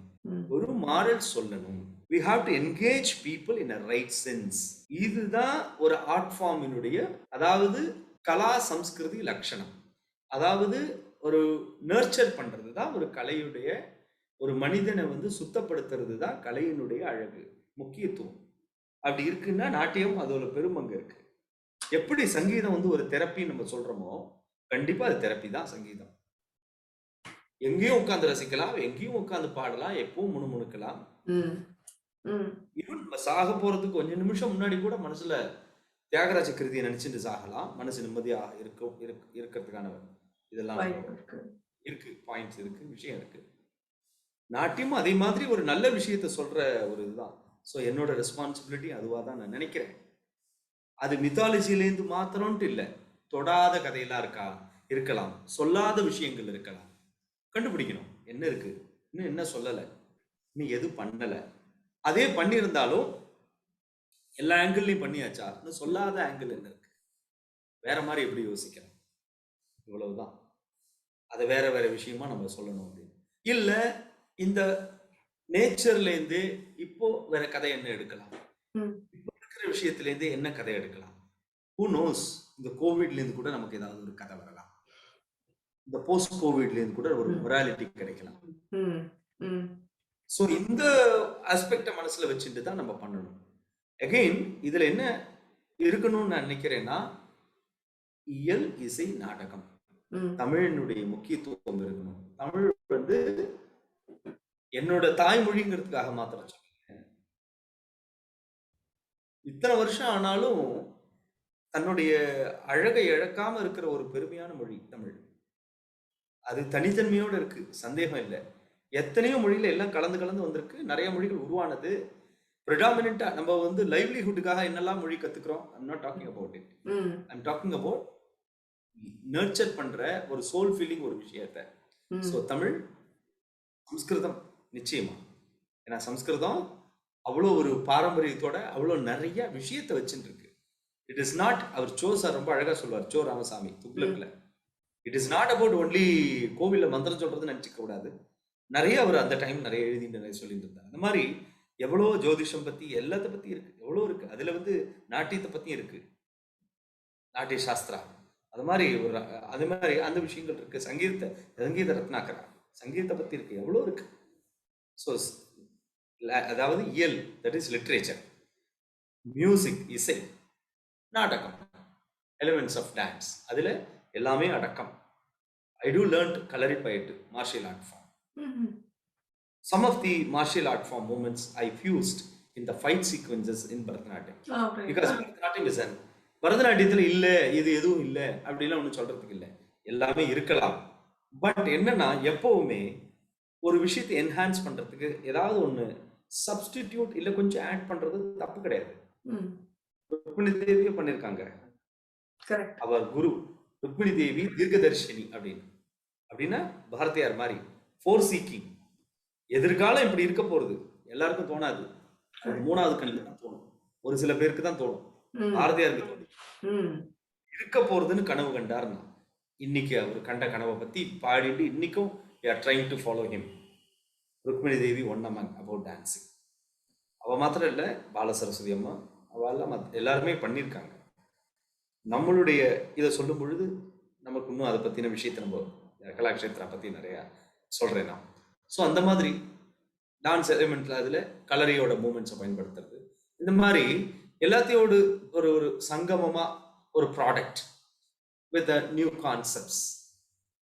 ஒரு மாரல் சொல்லணும். We have to engage people in a right sense. இதுதான் ஒரு ஆர்ட் ஃபார்மினுடைய, அதாவது கலா சம்ஸ்கிருதி லட்சணம். அதாவது ஒரு நர்ச்சர் பண்றது தான் ஒரு கலையுடைய, ஒரு மனிதனை வந்து சுத்தப்படுத்துறது தான் கலையினுடைய அழகு, முக்கியத்துவம். அப்படி இருக்குன்னா நாட்டியம் அதோட பெருமங்க இருக்கு. எப்படி சங்கீதம் வந்து ஒரு தெரப்பி நம்ம சொல்றோமோ, கண்டிப்பா அது தெரப்பி தான் சங்கீதம். எங்கேயும் உட்கார்ந்து ரசிக்கலாம், எங்கேயும் உட்கார்ந்து பாடலாம், எப்பவும் முணுமுணுக்கலாம். ஈவன் சாக போறதுக்கு கொஞ்சம் நிமிஷம் முன்னாடி கூட மனசுல தியாகராஜ கிருதியை நினைச்சுட்டு சாகலாம். மனசு நிம்மதியா இருக்கிறதுக்கான இதெல்லாம் இருக்கு, பாயிண்ட்ஸ் இருக்கு, விஷயம் இருக்கு. நாட்டியம் அதே மாதிரி ஒரு நல்ல விஷயத்த சொல்ற ஒரு இதுதான். ஸோ என்னோட ரெஸ்பான்சிபிலிட்டி அதுவாக தான் நான் நினைக்கிறேன். அது மித்தாலஜிலேருந்து மாத்திரம்ட்டு இல்லை, தொடாத கதையெல்லாம் இருக்கலாம், சொல்லாத விஷயங்கள் இருக்கலாம், கண்டுபிடிக்கணும் என்ன இருக்கு. இன்னும் என்ன சொல்லலை, இன்னும் எது பண்ணலை. அதே பண்ணியிருந்தாலும் எல்லா ஆங்கிள்லையும் பண்ணியாச்சா, இன்னும் சொல்லாத ஆங்கிள் என்ன இருக்கு, வேற மாதிரி எப்படி யோசிக்கிறோம், இவ்வளவுதான். அதை வேற வேற விஷயமா நம்ம சொல்லணும் அப்படின்னு. இல்ல இந்த நேச்சர்லேருந்து இப்போ வேற கதை என்ன எடுக்கலாம், இப்போ இருக்கிற விஷயத்திலேருந்து என்ன கதை எடுக்கலாம், ஹூ நோஸ், இந்த கோவிட்லேருந்து கூட நமக்கு ஏதாவது ஒரு கதை வரலாம், இந்த போஸ்ட் கோவிட்லேருந்து கூட ஒரு மொராலிட்டி கிடைக்கலாம். ஸோ இந்த ஆஸ்பெக்டை மனசுல வச்சுட்டு தான் நம்ம பண்ணணும். அகெயின் இதுல என்ன இருக்கணும்னு நான் நினைக்கிறேன்னா, இயல் இசை நாடகம், தமிழினுடைய முக்கியத்துவம் இருக்கணும். தமிழ் வந்து என்னோட தாய்மொழிங்கிறதுக்காக மாத்திரம் சொல்றேன். இத்தனை வருஷம் ஆனாலும் தன்னுடைய அழகை இழக்காம இருக்கிற ஒரு பெருமையான மொழி தமிழ். அது தனித்தன்மையோடு இருக்கு, சந்தேகம் இல்லை. எத்தனையோ மொழியில எல்லாம் கலந்து கலந்து வந்திருக்கு, நிறைய மொழிகள் உருவானது. ப்ரிடாமினண்டா நம்ம வந்து லைவ்லிஹுட்டுக்காக என்னெல்லாம் மொழி கத்துக்கிறோம், I'm not talking about it, I'm talking about nurture பண்ற ஒரு சோல் ஃபீலிங் ஒரு விஷயத்த. ஸோ தமிழ், சம்ஸ்கிருதம் நிச்சயமா, ஏன்னா சம்ஸ்கிருதம் அவ்வளோ ஒரு பாரம்பரியத்தோட அவ்வளோ நிறைய விஷயத்தை வச்சுட்டு இருக்கு. இட் இஸ் நாட், அவர் சோ சார் ரொம்ப அழகா சொல்வார், சோ ராமசாமி துக்ளக்ல, it is not about only கோவில்ல மந்திரம் சொல்றதுன்னு நினைச்சுக்க கூடாது. நிறைய அவர் அந்த டைம் நிறைய எழுதிட்டு நிறைய சொல்லிட்டு இருந்தார். அந்த மாதிரி எவ்வளோ ஜோதிஷம் பத்தி எல்லாத்த பத்தி இருக்கு, எவ்வளோ இருக்கு. அதுல வந்து நாட்டியத்தை பத்தி இருக்கு, நாட்டிய சாஸ்திரா, அது மாதிரி ஒரு அது மாதிரி அந்த விஷயங்கள் இருக்கு. சங்கீத ரத்னாக்கரா, சங்கீதத்தை பத்தி இருக்கு, எவ்வளோ இருக்கு. ஸோ அதாவது இயல், தட் இஸ் லிட்ரேச்சர், மியூசிக் இசை, நாடகம், எலிமெண்ட்ஸ் ஆஃப் டான்ஸ், அதுல எல்லாமே அடக்கம். I do learn Kalaripayattu martial art form. Some of the martial art form movements I fused in the fight sequences in Bharatanatyam. Okay. Because Bharatanatyam is an, பரதநாட்டியத்தில் இல்லை இது எதுவும் இல்லை அப்படிலாம் ஒன்றும் சொல்றதுக்கு இல்லை, எல்லாமே இருக்கலாம். பட் என்னன்னா எப்பவுமே ஒரு விஷயத்தை என்ஹான்ஸ் பண்றதுக்கு ஏதாவது ஒன்று சப்ஸ்டிடியூட் இல்லை கொஞ்சம் ஆட் பண்றது தப்பு கிடையாது. ருக்மிணி தேவியே பண்ணியிருக்காங்க, அவர் குரு ருக்மிணி தேவி தீர்க்கதர்ஷினி அப்படின்னு. அப்படின்னா பாரதியார் மாதிரி ஃபோர் சீக்கிங், எதிர்காலம் இப்படி இருக்க போறது எல்லாருக்கும் தோணாது, மூணாவது கண்ணில் தான் தோணும், ஒரு சில பேருக்கு தான் தோணும். பாரதியாருக்கு தோணும் இருக்க போறதுன்னு கனவு கண்டார்னா, இன்னைக்கு அவர் கண்ட கனவை பத்தி பாடிட்டு இன்னைக்கும் we are trying to follow him. Rukmini Devi one among about dancing. அவ மாத்திரம் இல்லை, பால சரஸ்வதி அம்மா, அவெல்லாம் எல்லாருமே பண்ணியிருக்காங்க. நம்மளுடைய இதை சொல்லும் பொழுது நமக்கு இன்னும் அதை பற்றின விஷயத்தை நம்ம கலாக்ஷேத்ரா பற்றி நிறையா சொல்கிறேன் நான். ஸோ அந்த மாதிரி டான்ஸ் எலிமெண்ட்ல அதில் கலரியோட மூமெண்ட்ஸை பயன்படுத்துறது, இந்த மாதிரி எல்லாத்தையோடு ஒரு ஒரு சங்கமமாக ஒரு ப்ராடக்ட் வித் நியூ கான்செப்ட்ஸ்,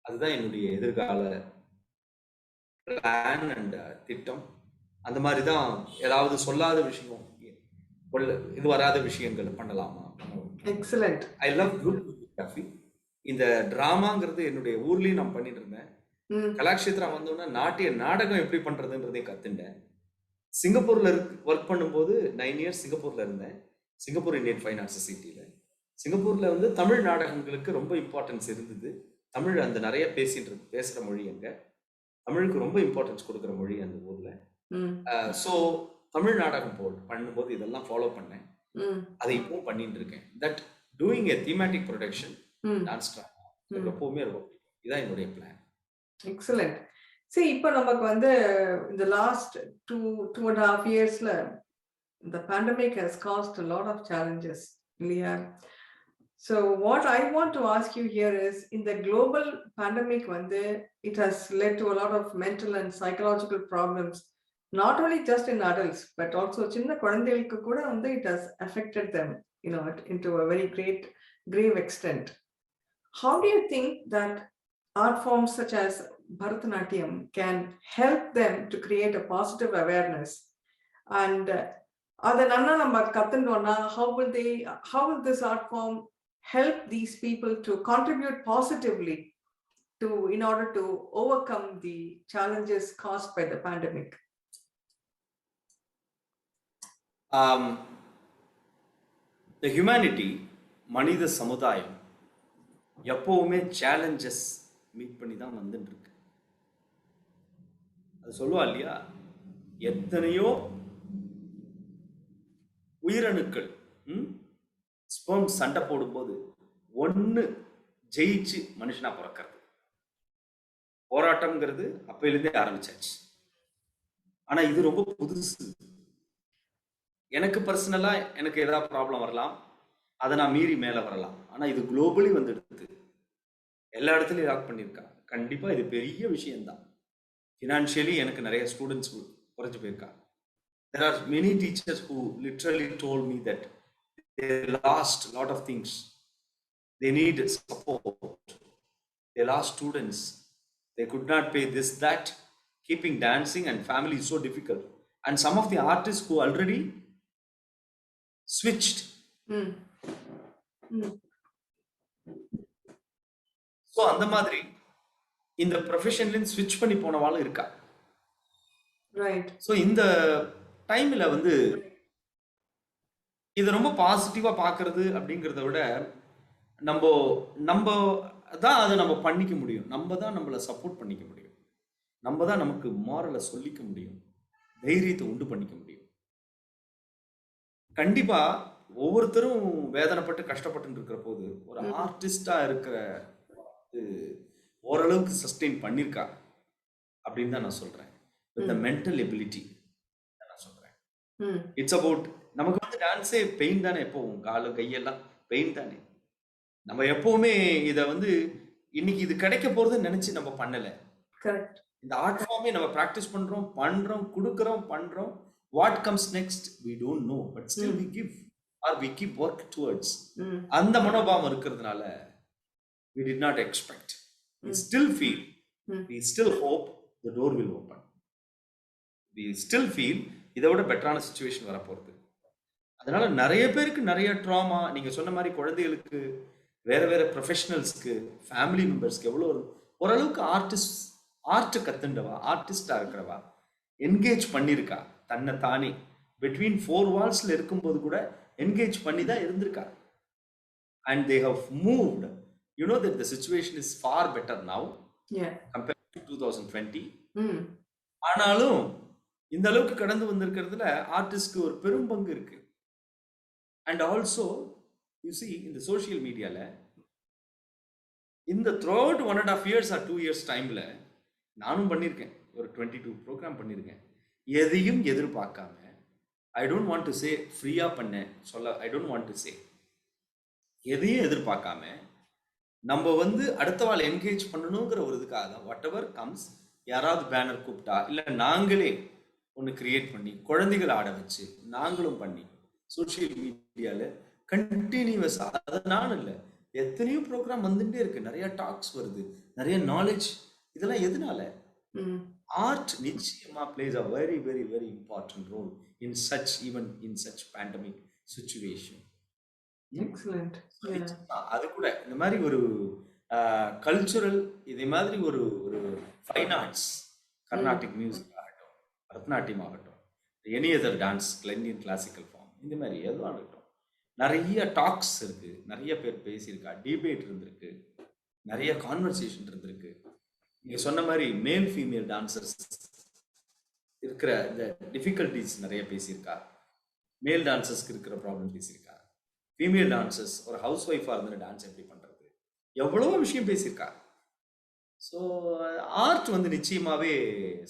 அதுதான் என்னுடைய எதிர்கால பிளான் அண்ட் திட்டம். அந்த மாதிரி தான் ஏதாவது சொல்லாத விஷயம், இது வராத விஷயங்கள் பண்ணலாமா. Excellent. I love good photography. இந்த டிராமாங்கிறது என்னுடைய ஊர்லயும் நான் பண்ணிட்டு இருந்தேன். கலாக்ஷேத்ரா வந்தோன்னா நாட்டிய நாடகம் எப்படி பண்றதுன்றதே கத்துட்டேன். சிங்கப்பூர்ல ஒர்க் பண்ணும்போது 9 years சிங்கப்பூர்ல இருந்தேன், சிங்கப்பூர் இந்தியன் ஃபைன் ஆர்ட்ஸ் சொசைட்டியில. சிங்கப்பூர்ல வந்து தமிழ் நாடகங்களுக்கு ரொம்ப இம்பார்ட்டன்ஸ் இருந்தது. தமிழ் அந்த நிறைய பேசுற மொழி, அங்க தமிழுக்கு ரொம்ப இம்பார்ட்டன்ஸ் கொடுக்குற மொழி அந்த ஊர்ல. ஸோ தமிழ் நாடகம் பண்ணும்போது இதெல்லாம் ஃபாலோ பண்ணேன், அதை இப்பவும் பண்ணிட்டு இருக்கேன். That doing a thematic production dance drama எப்பவுமே ரொம்ப பிடிக்கும். இதான் என்னுடைய பிளான். எக்ஸலென்ட். சரி, இப்போ நமக்கு வந்து இந்த last 2.5 yearsல the pandemic has caused a lot of challenges, இல்லையா? So what I want to ask you here is, in the global pandemic வந்து it has led to a lot of mental and psychological problems, not only just in adults but also சின்ன குழந்தைகளுக்கு கூட வந்து it has affected them, you know, into a very grave extent. How do you think that art forms such as Bharatanatyam can help them to create a positive awareness? And அதை நல்லா நம்ம கத்துட்டோம்னா how will this art form help these people to contribute positively in order to overcome the challenges caused by the pandemic? The humanity, மனித சமுதாயம் எப்பவுமே challenges meet பண்ணி தான் வந்துட்டு இருக்கு. அது அது சொல்லுவா இல்லையா, எத்தனையோ உயிரணுக்கள் ஸ்பெர்ம் சண்டை போடும்போது ஒன்று ஜெயிச்சு மனுஷனா பிறக்கிறது. போராட்டம்ங்கிறது அப்பையிலேருந்தே ஆரம்பிச்சாச்சு. ஆனா இது ரொம்ப புதுசு. எனக்கு பர்சனலா எனக்கு ஏதாவது ப்ராப்ளம் வரலாம், அதை நான் மீறி மேல வரலாம். ஆனா இது குளோபலி வந்துடுது, எல்லா இடத்துலையும் லாக் பண்ணியிருக்கா. கண்டிப்பா இது பெரிய விஷயம்தான். ஃபினான்ஷியலி எனக்கு நிறைய ஸ்டூடெண்ட்ஸ் குறைஞ்சு போயிருக்கா. There are many teachers who literally told me that they lost a lot of things. They need support. They lost students. They could not pay this, that. Keeping dancing and family is so difficult. And some of the artists who already switched. So அந்த மாதிரி இந்த ப்ரொஃபஷன்லேருந்து ஸ்விட்ச் பண்ணி போனவாளும் இருக்கா. So இந்த டைமில் வந்து இதை ரொம்ப பாசிட்டிவாக பார்க்கறது அப்படிங்கிறத விட நம்ம நம்ம தான் அதை நம்ம பண்ணிக்க முடியும். நம்ம தான் நம்மளை சப்போர்ட் பண்ணிக்க முடியும். நம்ம தான் நமக்கு மாரலை சொல்லிக்க முடியும், தைரியத்தை உண்டு பண்ணிக்க முடியும். கண்டிப்பா ஒவ்வொருத்தரும் வேதனைப்பட்டு கஷ்டப்பட்டு இருக்கிற போது ஒரு ஆர்டிஸ்டா இருக்கிற ஓரளவுக்கு சஸ்டெயின் பண்ணிருக்கா அப்படின்னு தான் நான் சொல்றேன். வித் மென்டல் எபிலிட்டி நான் சொல்றேன். இட்ஸ் அபவுட், நமக்கு வந்து டான்ஸே பெயின் தானே, எப்பவும் காலு கையெல்லாம் பெயின் தானே. நம்ம எப்பவுமே இதை வந்து இன்னைக்கு இது கிடைக்க போறதுன்னு நினைச்சு நம்ம பண்ணல. இந்த ஆர்ட் ஃபார்மே நம்ம பிராக்டிஸ் பண்றோம் கொடுக்கறோம் பண்றோம். What comes next we don't know, but still we give or we keep work towards. அந்த மனோபாவம் இருக்கிறதுனால we did not expect, we still feel, we still hope the door will open. We still feel இதை விட பெட்டரான situation வரப்போகுது. அதனால நிறைய பேருக்கு நிறைய ட்ராமா, நீங்க சொன்ன மாதிரி குழந்தைகளுக்கு, வேற வேற ப்ரொஃபஷனல்ஸ்க்கு, ஃபேமிலி மெம்பர்ஸ்க்கு எவ்வளோ ஓரளவுக்கு ஆர்ட் கத்துண்டவா, ஆர்டிஸ்டா இருக்கிறவா என்கேஜ் பண்ணியிருக்கா தன்னை தானே. பிட்வீன் 4 வால்ஸ்ல இருக்கும்போது கூட என்கேஜ் பண்ணி தான் இருந்திருக்கா. And they have moved. You know that the situation is far better now compared to 2020. ஆனாலும் இந்த அளவுக்கு கடந்து வந்திருக்கிறதுல ஆர்டிஸ்ட்க்கு ஒரு பெரும் பங்கு இருக்கு. அண்ட் ஆல்சோ யூ சி இந்த சோஷியல் மீடியால இந்த த்ரூஅவுட் 1.5 years or 2 years டைம்ல நானும் பண்ணியிருக்கேன், ஒரு 22 ப்ரோக்ராம் பண்ணியிருக்கேன். எதையும் எதிர்பார்க்காம, I don't want to say ஃப்ரீயா பண்ணேன் சொல்ல, I don't want to say, எதையும் எதிர்பார்க்காம நம்ம வந்து அடுத்த வாள் என்கேஜ் பண்ணணுங்கிற ஒரு இதுக்காக தான் வாட் எவர் கம்ஸ். யாராவது பேனர் கூப்பிட்டா, இல்லை நாங்களே ஒன்று கிரியேட் பண்ணி குழந்தைகள் ஆட வச்சு நாங்களும் பண்ணி சோஷியல் மீடியாவில் கண்டினியூவஸ், அதனால இல்லை எத்தனையோ ப்ரோக்ராம் வந்துட்டே இருக்கு, நிறைய டாக்ஸ் வருது, நிறைய நாலேஜ். இதெல்லாம் எதனால? ஆர்ட் நிச்சயமா plays a very very very important role in such, even in such pandemic situation. அது கூட இந்த மாதிரி ஒரு கல்ச்சுரல், இதே மாதிரி ஒரு ஃபைன் ஆர்ட்ஸ், கர்நாடிக் மியூசிக் ஆகட்டும், பரதநாட்டியம் ஆகட்டும், any other dance, Indian classical form, இந்த மாதிரி எதுவும் ஆகட்டும், நிறைய டாக்ஸ் இருக்கு, நிறைய பேர் பேசியிருக்கா, டிபேட் இருந்திருக்கு, நிறைய கான்வர்சேஷன் இருந்திருக்கு. நீங்க சொன்ன மாதிரி மேல் ஃபீமேல் டான்சர்ஸ் இருக்கிற இந்த டிஃபிகல்டிஸ் நிறைய பேசியிருக்கா, மேல் டான்சர்ஸ்க்கு இருக்கிற ப்ராப்ளம் பேசியிருக்கா, ஃபீமேல் டான்சர்ஸ் ஒரு ஹவுஸ் ஒய்ஃபாக இருந்து டான்ஸ் எப்படி பண்ணுறது, எவ்வளோ விஷயம் பேசியிருக்கா. ஸோ ஆர்ட் வந்து நிச்சயமாகவே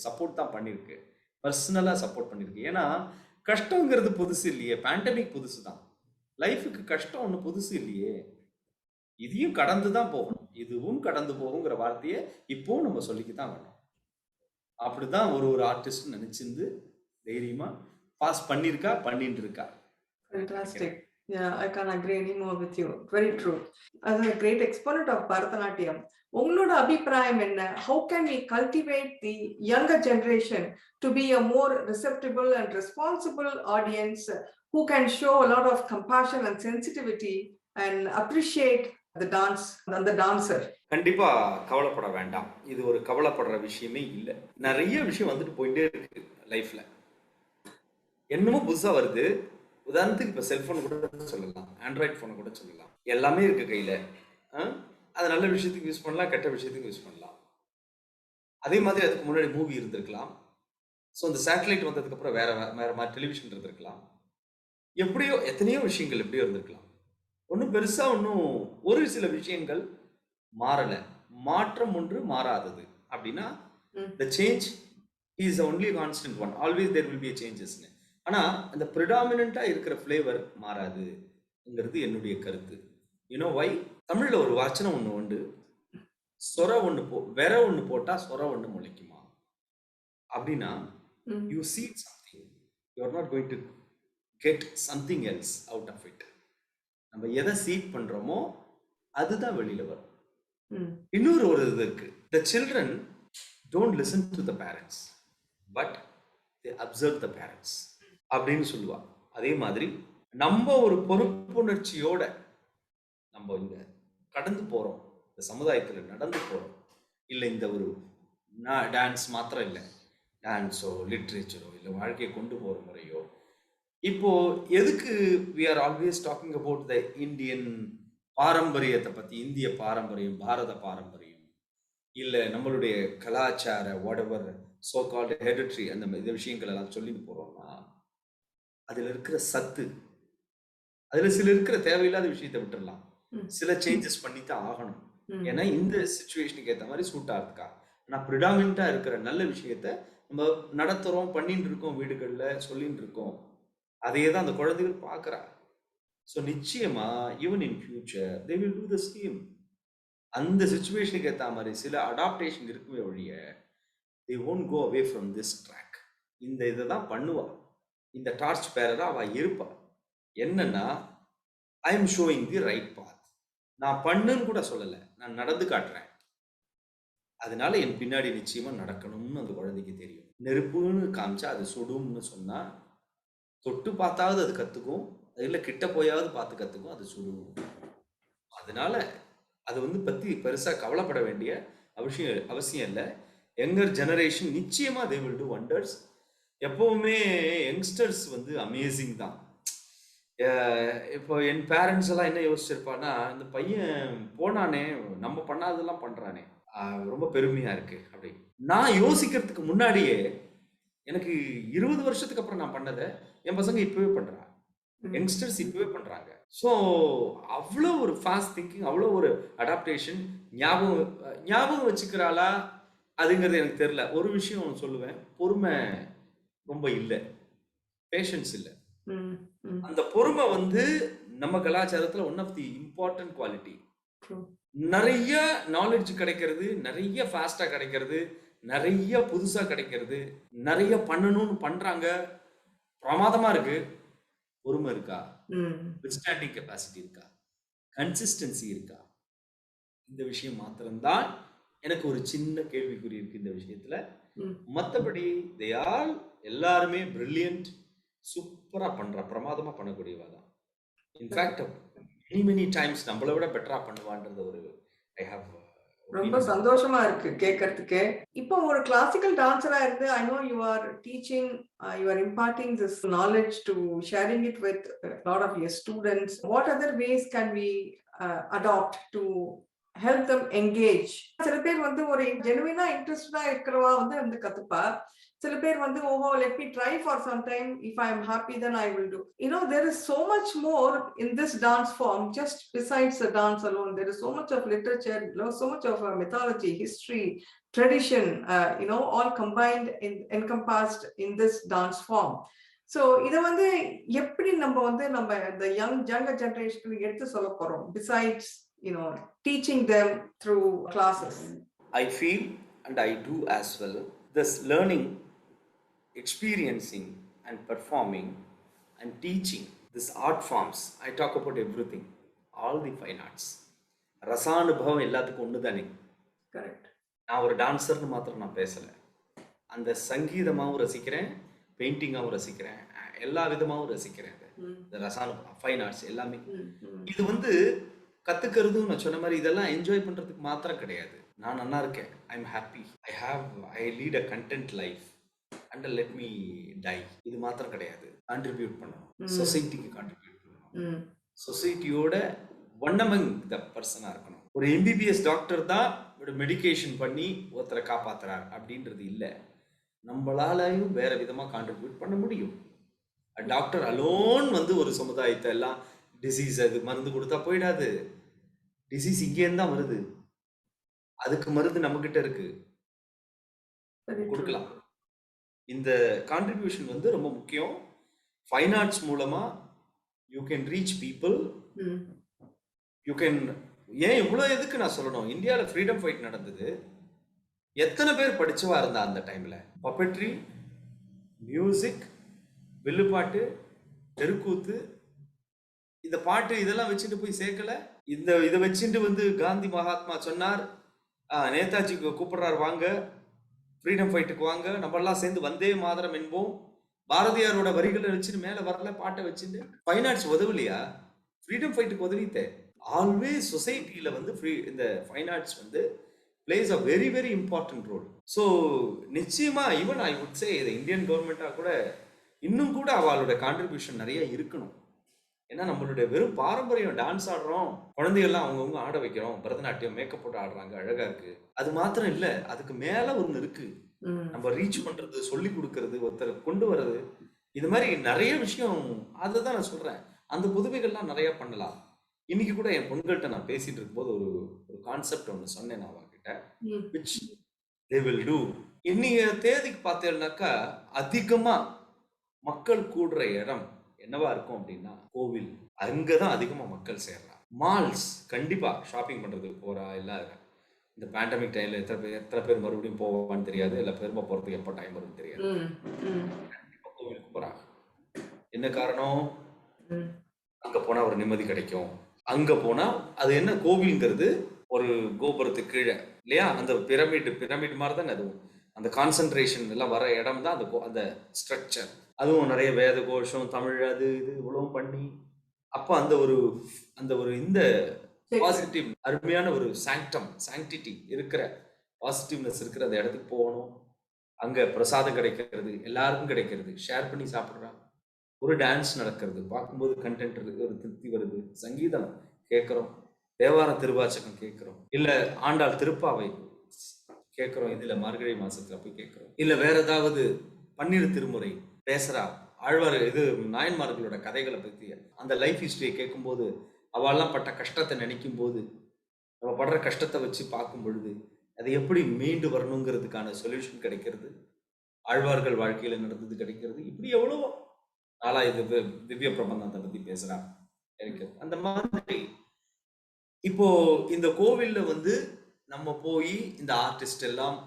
சப்போர்ட் தான் பண்ணியிருக்கு, பர்சனலாக சப்போர்ட் பண்ணியிருக்கு. ஏன்னா கஷ்டங்கிறது புதுசு இல்லையே, பேண்டமிக் புதுசு தான், லைஃபுக்கு கஷ்டம் ஒன்றும் புதுசு இல்லையே, இதையும் கடந்து தான் போகணும், இதுவும் கடந்து போகுங்கிற வார்த்தையை இப்போவும் நம்ம சொல்லிக்க தான் வேணும். அப்படிதான் ஒரு ஆர்டிஸ்ட் நினைச்சிருந்து தைரியமா பாஸ் பண்ணியிருக்கா, பண்ணிட்டு இருக்கா. Fantastic. Yeah, I can't agree any more with you. Very true. As a great exponent of Bharatanatyam, உங்களோட அபிப்பிராயம் என்ன? How can we cultivate the younger generation to be a more receptible and responsible audience who can show a lot of compassion and sensitivity and appreciate the dance and the dancer? கண்டிப்பா கவலைப்பட வேண்டாம், இது ஒரு கவலைப்படுற விஷயமே இல்லை. நிறைய விஷயம் வந்துட்டு போயிட்டே இருக்கு லைஃப்ல, என்னமோ புதுசா வருது. உதாரணத்துக்கு இப்போ செல்ஃபோன் கூட சொல்லலாம், ஆண்ட்ராய்ட் ஃபோனை கூட சொல்லலாம், எல்லாமே இருக்கு கையில். அது நல்ல விஷயத்துக்கு யூஸ் பண்ணலாம், கெட்ட விஷயத்துக்கு யூஸ் பண்ணலாம். அதே மாதிரி அதுக்கு முன்னாடி மூவி இருந்திருக்கலாம், ஸோ இந்த சேட்டலைட் வந்ததுக்கப்புறம் வேற வேற மாதிரி டெலிவிஷன் இருந்திருக்கலாம். எப்படியோ எத்தனையோ விஷயங்கள் எப்படியோ இருந்திருக்கலாம். ஒன்றும் பெருசா ஒன்றும் ஒரு சில விஷயங்கள் மாறல. மாற்றம் ஒன்று மாறாதது. அப்படின்னா the change is the only constant one. Always there will be a changes. ஆனா அந்த predominant-ஆ இருக்கிற flavor மாறாதுங்கிறது என்னுடைய கருத்து. You know why? தமிழ்ல ஒரு வசனம் ஒண்ணு உண்டு. சொர ஒண்ணு வெற ஒண்ணு போட்டா சொர ஒண்ணு முளைக்குமா? அப்படின்னா you seed something. You are not going to get something else out of it. நம்ம எதை சீட் பண்றோமோ அதுதான் வெளியில வரும். இன்னொரு ஒரு இது இருக்கு. The children don't listen to the parents, but they observe the parents அப்படின்னு சொல்லுவா. அதே மாதிரி நம்ம ஒரு பொறுப்புணர்ச்சியோட நம்ம இங்க கடந்து போறோம், இந்த சமுதாயத்துல நடந்து போறோம். இல்லை இந்த ஒரு டான்ஸ் மாத்திரம் இல்லை, டான்ஸோ லிட்ரேச்சரோ இல்லை வாழ்க்கையை கொண்டு போற முறையோ. இப்போ எதுக்கு we are always talking about the Indian பாரம்பரியத்தை பத்தி, இந்திய பாரம்பரியம், பாரத பாரம்பரியம், இல்ல நம்மளுடைய கலாச்சார whatever so called hereditary அந்த இந்த விஷயங்கள் எல்லாம் சொல்லிட்டு போறோம்னா அதுல இருக்கிற சத்து, அதுல சில இருக்கிற தேவையில்லாத விஷயத்தை விட்டுறலாம், சில சேஞ்சஸ் பண்ணித்தான் ஆகணும். ஏன்னா இந்த சிச்சுவேஷனுக்கு ஏற்ற மாதிரி சூட் ஆகுதுக்கா. ஆனால் ப்ரிடாமினா இருக்கிற நல்ல விஷயத்த நம்ம நடத்துறோம், பண்ணிட்டு இருக்கோம், வீடுகள்ல சொல்லிட்டு இருக்கோம். அதையே தான் அந்த குழந்தைகள் பார்க்குறா. ஸோ நிச்சயமா even in future they will do the same. அந்த சிச்சுவேஷனுக்கு ஏற்ற மாதிரி சில அடாப்டேஷன் இருக்குமே ஒழிய தே won't go away from this track. இந்த இதை தான் பண்ணுவா, இந்த டார்ச் பேரரா அவ இருப்பா. என்னன்னா I am showing the right path. நான் பண்ணுன்னு கூட சொல்லலை, நான் நடந்து காட்டுறேன். அதனால என் பின்னாடி நிச்சயமா நடக்கணும்னு அந்த குழந்தைக்கு தெரியும். நெருப்புன்னு காமிச்சா அது சுடும்னு சொன்னா தொட்டு பார்த்தாவது அது கத்துக்கும், இல்ல கிட்ட போயாவது பார்த்து கத்துக்கும், அது சுடும். அதனால அது பத்தி பெருசா கவலைப்பட வேண்டிய அவசியம் இல்லை. யங்கர் ஜெனரேஷன் நிச்சயமா they will do wonders. எப்பவுமே யங்ஸ்டர்ஸ் அமேசிங் தான். இப்போ என் பேரண்ட்ஸ் எல்லாம் என்ன யோசிச்சிருப்பான்னா, இந்த பையன் போனானே நம்ம பண்ணாதெல்லாம் பண்றானே, ரொம்ப பெருமையா இருக்கு அப்படி. நான் யோசிக்கிறதுக்கு முன்னாடியே எனக்கு 20 வருஷத்துக்கு அப்புறம் நான் பண்ணதை என் பசங்க இப்பவே பண்றாங்க, யங்ஸ்டர்ஸ் இப்பவே பண்றாங்க. ஸோ அவ்வளோ ஒரு ஃபாஸ்ட் திங்கிங், அவ்வளோ ஒரு அடாப்டேஷன். ஞாபகம் வச்சுக்கிறாளா அதுங்கிறது எனக்கு தெரியல. ஒரு விஷயம் சொல்லுவேன், பொறுமை ரொம்ப இல்லை, பேஷன்ஸ் இல்லை. அந்த பொறுமை நம்ம கலாச்சாரத்துல one of the important quality. நிறைய நாலேஜ் கிடைக்கிறது, நிறைய ஃபாஸ்டா கிடைக்கிறது, நிறைய புதுசா கிடைக்கிறது, நிறைய பண்ணணும்னு பண்றாங்க, பிரமாதமா இருக்கு. பொறுமை இருக்கா? வித்ஸ்டாண்டிங் கெப்பாசிட்டி இருக்கா? கன்சிஸ்டன்சி இருக்கா? இந்த விஷயம் மாத்திரம்தான் எனக்கு ஒரு சின்ன கேள்விக்குறி இருக்கு இந்த விஷயத்துல. மற்றபடி எல்லாருமே பிரில்லியன்ட், சூப்பரா பண்றா, பிரமாதமா பண்ணக்கூடியவா தான். இன்ஃபேக்ட் many times நம்மளை விட பெட்டரா பண்ணுவான்றது ஒரு ஐ ஹேவ் ரொம்ப சந்தோஷமா இருக்கு கேட்கறதுக்கு. இப்போ ஒரு கிளாசிக்கல் டான்சரா இருந்து I know you are teaching, you are imparting this knowledge to sharing it with lot of your students. What other ways can we adapt to help them engage? சில பேர் ஒரு ஜெனுவினா இன்ட்ரெஸ்டடா இருக்கிறவா கத்துப்பா. சில பேர் ஓஹோ let me try for some time, if I am happy then I will do. There is so much more in this dance form, just besides the dance alone. There is so much of literature, so much of mythology, history, tradition, all combined, encompassed in this dance form. So இதை எப்படி நம்ம the younger generation எடுத்து சொல்ல போறோம், besides teaching them through classes? I feel, and I do as well, this learning, experiencing and performing and teaching this art forms. I talk about everything, all the fine arts. ரசானுபவம் எல்லாத்துக்கும் ஒன்று தானே. Correct. நான் ஒரு டான்ஸர்னு மாத்திரம் நான் பேசலை, அந்த சங்கீதமாகவும் ரசிக்கிறேன், பெயிண்டிங்காகவும் ரசிக்கிறேன், எல்லா விதமாகவும் ரசிக்கிறேன். இந்த ரசானுபவம், ஃபைன் ஆர்ட்ஸ் எல்லாமே இது கத்துக்கிறது நான் சொன்ன மாதிரி இதெல்லாம் என்ஜாய் பண்றதுக்கு மாத்திரம் கிடையாது. நான் நல்லா இருக்கேன், I am happy, I lead a content life and let me die, இது மாத்திரம் கிடையாது. கான்ட்ரிபியூட் பண்ணணும், சொசைட்டிக்கு கான்ட்ரிபியூட் பண்ணணும், சொசைட்டியோட ஒன் அமங் த பர்சனா இருக்கணும். ஒரு எம்பிபிஎஸ் டாக்டர் தான் ஒரு மெடிக்கேஷன் பண்ணி ஒருத்தரை காப்பாத்துறார் அப்படின்றது இல்லை. நம்மளாலையும் வேற விதமா கான்ட்ரிபியூட் பண்ண முடியும். டாக்டர் அலோன் வந்து ஒரு சமுதாயத்தை எல்லாம் டிசீஸ் அது மருந்து கொடுத்தா போயிடாது. டிசீஸ் இங்கேருந்து தான் வருது. அதுக்கு மருந்து நம்ம கிட்ட இருக்கு, Very true. கொடுக்கலாம். இந்த கான்ட்ரிபியூஷன் வந்து ரொம்ப முக்கியம். ஃபைன் ஆர்ட்ஸ் மூலமா you can reach people. You can. ஏன் இவ்வளோ எதுக்கு நான் சொல்லணும், இந்தியாவில் ஃப்ரீடம் ஃபைட் நடந்தது. எத்தனை பேர் படிச்சவா இருந்தா அந்த டைம்ல? பப்பட்ரி, மியூசிக், வில்லுப்பாட்டு, தெருக்கூத்து, இந்த பாட்டு இதெல்லாம் வச்சுட்டு போய் சேர்க்கல. இதை வச்சுட்டு வந்து காந்தி மகாத்மா சொன்னார், நேதாஜி கூப்பிடுறாரு வாங்க ஃப்ரீடம் ஃபைட்டுக்கு வாங்க, நம்ம எல்லாம் சேர்ந்து வந்தே மாதரம் என்போம். பாரதியாரோட வரிகளை வச்சுட்டு மேல வரல பாட்டை வச்சுட்டு. ஃபைன் ஆர்ட்ஸ் உதவலையா? ஃப்ரீடம் ஃபைட்டுக்கு உதவித்தே. ஆல்வேஸ் சொசைட்டியில வந்து இந்த ஃபைன் ஆர்ட்ஸ் வந்து plays a very very important role. So நிச்சயமா ஈவன் ஐ வுட் சே இந்த இந்தியன் கவர்மெண்ட்டாக கூட இன்னும் கூட அவளோட கான்ட்ரிபியூஷன் நிறைய இருக்கணும். ஏன்னா நம்மளுடைய வெறும் பாரம்பரியம் டான்ஸ் ஆடுறோம், குழந்தைகள்லாம் அவங்கவுங்க ஆட வைக்கிறோம், பரதநாட்டியம் மேக்கப் போட்டு ஆடுறாங்க, அழகா இருக்கு. அது மாத்திரம் இல்ல, அதுக்கு மேல ஒண்ணு இருக்கு. நம்ம ரீச் பண்றது, சொல்லி கொடுக்கறது, ஒருத்தரை கொண்டு வர்றது, இது மாதிரி நிறைய விஷயம். அதுதான் நான் சொல்றேன், அந்த புதுமைகள்லாம் நிறைய பண்ணலாம். இன்னைக்கு கூட என் பொண்கள்கிட்ட நான் பேசிட்டு இருக்கும்போது ஒரு கான்செப்ட் ஒன்று சொன்னேன் நான் அவங்ககிட்ட, which they will do. இன்னைய தேதிக்கு பார்த்தேன்னாக்கா அதிகமா மக்கள் கூடுற இடம் என்னவா இருக்கும் அப்படின்னா கோவில். அங்கதான் அதிகமா மக்கள் சேர்றாங்க. மால்ஸ் கண்டிப்பா ஷாப்பிங் பண்றதுக்கு போறா. இல்ல இந்த பேண்டமிக் டைம்ல எத்தனை பேர் மறுபடியும் போவான்னு தெரியாது, இல்ல பெருமை போறதுக்கு எப்போ டைம் வரும்னு தெரியாது. கண்டிப்பா கோவிலுக்கு போறாங்க. என்ன காரணம்? அங்க போனா ஒரு நிம்மதி கிடைக்கும். அங்க போனா அது என்ன, கோவில்ங்கிறது ஒரு கோபுரத்துக்கு கீழே இல்லையா, அந்த பிரமிட் மாதிரி தான் அதுவும். அந்த கான்சென்ட்ரேஷன் எல்லாம் வர இடம் தான் அந்த ஸ்ட்ரக்சர். அதுவும் நிறைய வேத கோஷம், தமிழ், அது இது இவ்வளவும் பண்ணி, அப்போ அந்த ஒரு இந்த பாசிட்டிவ் அருமையான ஒரு சாங்டிட்டி இருக்கிற, பாசிட்டிவ்னஸ் இருக்கிற அந்த இடத்துக்கு போகணும். அங்க பிரசாதம் கிடைக்கிறது, எல்லாருக்கும் கிடைக்கிறது, ஷேர் பண்ணி சாப்பிட்றாங்க, ஒரு டான்ஸ் நடக்கிறது, பார்க்கும்போது கண்டென்ட் இருக்கு, ஒரு திருப்தி வருது, சங்கீதம் கேட்குறோம், தேவார திருவாச்சகம் கேட்குறோம், இல்ல ஆண்டாள் திருப்பாவை கேட்குறோம், இதுல மார்கழி மாசத்துல போய் கேட்குறோம், இல்ல வேற ஏதாவது பன்னிரு திருமுறை பேசுறா, ஆழ்வார் இது நாயன்மார்களோட கதைகளை பற்றி அந்த லைஃப் ஹிஸ்டரியை கேட்கும்போது, அவெல்லாம் பட்ட கஷ்டத்தை நினைக்கும் போது, நம்ம படுற கஷ்டத்தை வச்சு பார்க்கும் பொழுது அது எப்படி மீண்டு வரணுங்கிறதுக்கான சொல்யூஷன் கிடைக்கிறது, ஆழ்வார்கள் வாழ்க்கையில நடந்தது கிடைக்கிறது. இப்படி எவ்வளோ நாளா இது திவ்ய பிரபந்தத்தை பத்தி பேசுறா இருக்கிறது. அந்த மாதிரி இப்போ இந்த கோவில்ல வந்து நம்ம போய் இந்த ஆர்டிஸ்ட் எல்லாம்